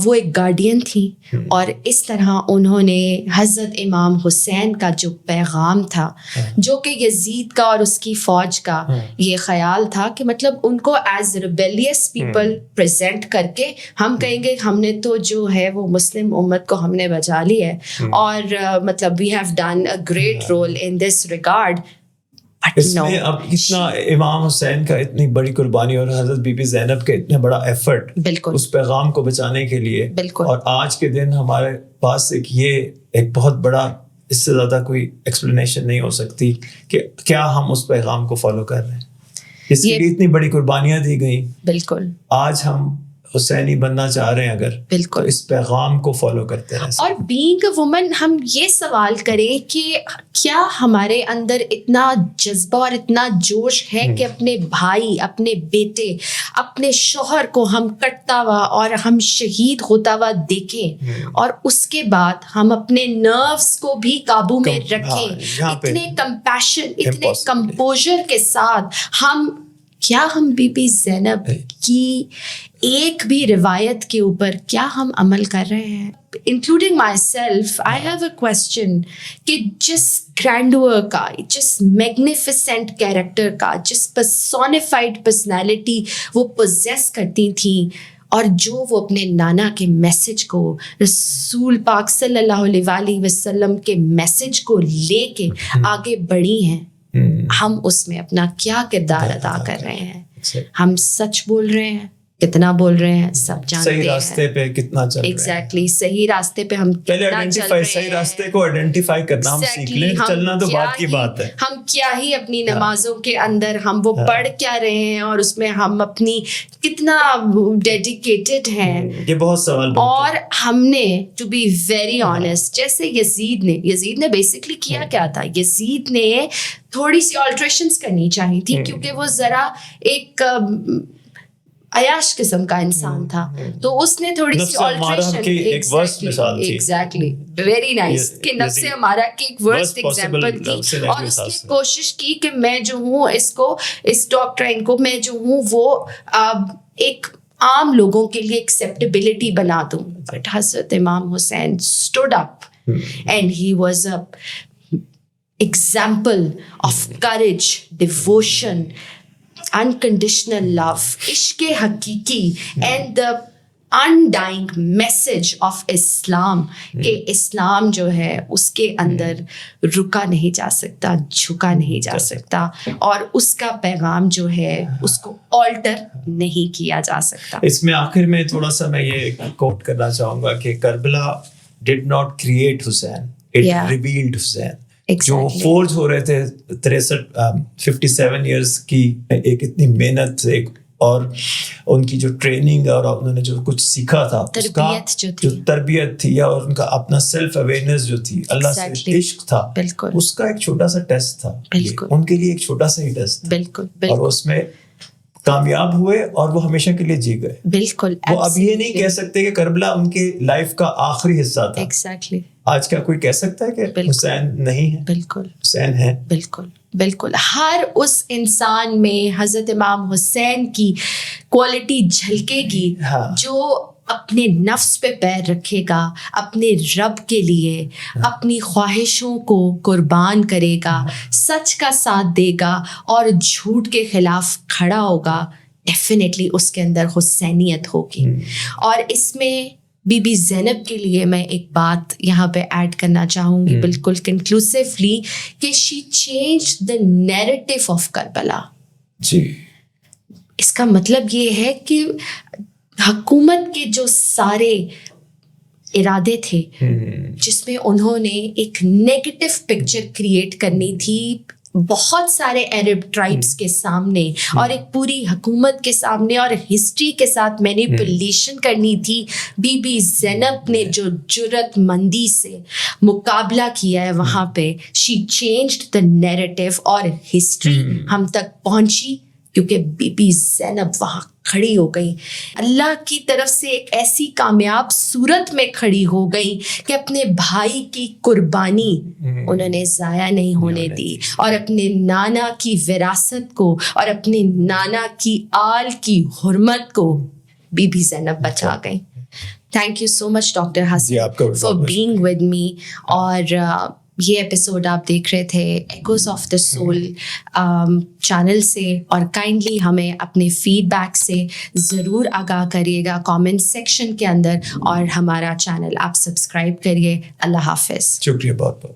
S1: وہ ایک گارڈین تھیں اور اس طرح انہوں نے حضرت امام حسین کا جو پیغام تھا, جو کہ یزید کا اور اس کی فوج کا یہ خیال تھا کہ مطلب ان کو ایز ریبیلیس پیپل پریزنٹ کر کے ہم کہیں گے ہم نے تو جو ہے وہ مسلم امت کو ہم نے بچا لی ہے, اور مطلب we have done a great role in this regard.
S2: اس میں اب اتنا امام حسین کا اتنی بڑی قربانی اور حضرت بی بی زینب کا اتنا بڑا ایفرٹ اس پیغام کو بچانے کے لیے, اور آج کے دن ہمارے پاس ایک بہت بڑا, اس سے زیادہ کوئی ایکسپلینیشن نہیں ہو سکتی کہ کیا ہم اس پیغام کو فالو کر رہے ہیں. اس کے لیے اتنی بڑی قربانیاں دی گئیں.
S1: بالکل.
S2: آج ہم حسینی بننا چاہ رہے ہیں اگر,
S1: بالکل,
S2: تو اس پیغام کو فالو کرتے رہیں.
S1: اور بینگ اے وومن ہم یہ سوال کریں کہ کیا ہمارے اندر اتنا جذبہ اور اتنا جوش ہے کہ اپنے بھائی, اپنے بیٹے, اپنے شوہر کو ہم کٹتا ہوا اور ہم شہید ہوتا ہوا دیکھیں اور اس کے بعد ہم اپنے نروس کو بھی قابو میں رکھیں, اتنے کمپیشن, اتنے کمپوزر کے ساتھ ہم بی بی زینب کی ایک بھی روایت کے اوپر کیا ہم عمل کر رہے ہیں؟ Including my self, I have a question کہ جس گرینڈور کا, جس میگنیفیسنٹ کیریکٹر کا, جس پرسونیفائڈ پرسنالٹی وہ پوزیس کرتی تھیں, اور جو وہ اپنے نانا کے میسج کو, رسول پاک صلی اللہ علیہ وسلم کے میسج کو لے کے آگے بڑھی ہیں, ہم اس میں اپنا کیا کردار ادا کر رہے ہیں؟ ہم سچ بول رہے ہیں, کتنا بول رہے ہیں, سب جانتے ہیں.
S2: صحیح راستے پہ کتنا چل رہے ہیں.
S1: ایگزیکٹلی, صحیح راستے پہ ہم
S2: پہلے آئیڈینٹیفائی, صحیح راستے کو آئیڈینٹیفائی کرنا ہم سیکھ لیں, چلنا تو بات کی بات ہے.
S1: ہم کیا ہی اپنی نمازوں کے اندر ہم وہ پڑھ کیا رہے ہیں اور اس میں ہم اپنی کتنا ڈیڈیکیٹڈ ہیں,
S2: یہ بہت سوال.
S1: اور ہم نے ٹو بی ویری آنیسٹ, جیسے یزید نے بیسکلی کیا کیا تھا, یزید نے تھوڑی سی آلٹریشنس کرنی چاہی تھی کیونکہ وہ ذرا ایک عیاش قسم کا انسان تھا, تو اس نے تھوڑی سی آلٹریشن, ایگزیکٹلی, ویری نائس, کہ نفس ہمارا کی ایک ورسٹ ایگزامپل تھی, اور اس نے کوشش کی کہ میں جو ہوں اس ڈاکٹرائن کو میں جو ہوں وہ ایک عام لوگوں کے لیے ایکسیپٹیبلٹی بنا دوں. بٹ حضرت امام حسین stood up and he was a example of courage, devotion, unconditional love, عشق حقیقی, and the undying message of Islam, کہ اسلام جو ہے اس کے اندر رکا نہیں جا سکتا, جھکا نہیں جا سکتا, اور اس کا پیغام جو ہے اس کو آلٹر نہیں کیا جا سکتا.
S2: اس میں آخر میں تھوڑا سا میں یہ کوٹ کرنا چاہوں گا کہ Karbala did not create Hussein, it revealed Hussein. جو فورج ہو رہے تھے 57 ایئرس کی ایک اتنی محنت سے, اور ان کی جو ٹریننگ اور انہوں نے جو کچھ سیکھا تھا, اس کا جو تربیت تھی, یا اور ان کا اپنا سیلف اویئرنیس جو تھی, اللہ سے عشق تھا, اس کا ایک چھوٹا سا ٹیسٹ تھا, ان کے لیے ایک چھوٹا سا ہی ٹیسٹ تھا, اور اس میں کامیاب ہوئے اور وہ ہمیشہ کے لیے جی گئے.
S1: بالکل,
S2: وہ اب یہ نہیں کہہ سکتے کہ کربلا ان کے لائف کا آخری حصہ تھا.
S1: ایگزیکٹلی.
S2: آج کیا کوئی کہہ سکتا ہے کہ حسین نہیں ہے؟
S1: بالکل
S2: حسین ہے.
S1: بالکل بالکل. ہر اس انسان میں حضرت امام حسین کی کوالٹی جھلکے گی جو اپنے نفس پہ پیر رکھے گا, اپنے رب کے لیے اپنی خواہشوں کو قربان کرے گا, سچ کا ساتھ دے گا اور جھوٹ کے خلاف کھڑا ہوگا. ڈیفینیٹلی اس کے اندر حسینیت ہوگی. اور اس میں بی بی زینب کے لیے میں ایک بات یہاں پہ ایڈ کرنا چاہوں گی بالکل کنکلوسیولی, کہ she change the narrative of Karbala.
S2: جی,
S1: اس کا مطلب یہ ہے کہ حکومت کے جو سارے ارادے تھے جس میں انہوں نے ایک نیگیٹو پکچر کریٹ کرنی تھی بہت سارے عرب ٹرائبس کے سامنے اور ایک پوری حکومت کے سامنے اور ہسٹری کے ساتھ مینیپولیشن کرنی تھی, بی بی زینب نے جو جرأت مندی سے مقابلہ کیا ہے وہاں پہ, شی چینجڈ دا نیریٹو, اور ہسٹری ہم تک پہنچی کیونکہ بی بی زینب وہاں کھڑی ہو گئی, اللہ کی طرف سے ایک ایسی کامیاب صورت میں کھڑی ہو گئی کہ اپنے بھائی کی قربانی انہوں نے ضائع نہیں ہونے دی, اور اپنے نانا کی وراثت کو اور اپنے نانا کی آل کی حرمت کو بی بی زینب بچا گئی. Thank you so much, Dr.
S2: جی آپ کا
S1: Hasan, for being with me. اور یہ ایپیسوڈ آپ دیکھ رہے تھے equals of the civil channel سے, اور کائنڈلی ہمیں اپنے فیڈ بیک سے ضرور آگاہ کریے گا کامنٹ سیکشن کے اندر, اور ہمارا چینل آپ سبسکرائب کریے. اللہ حافظ.
S2: شکریہ بہت بہت.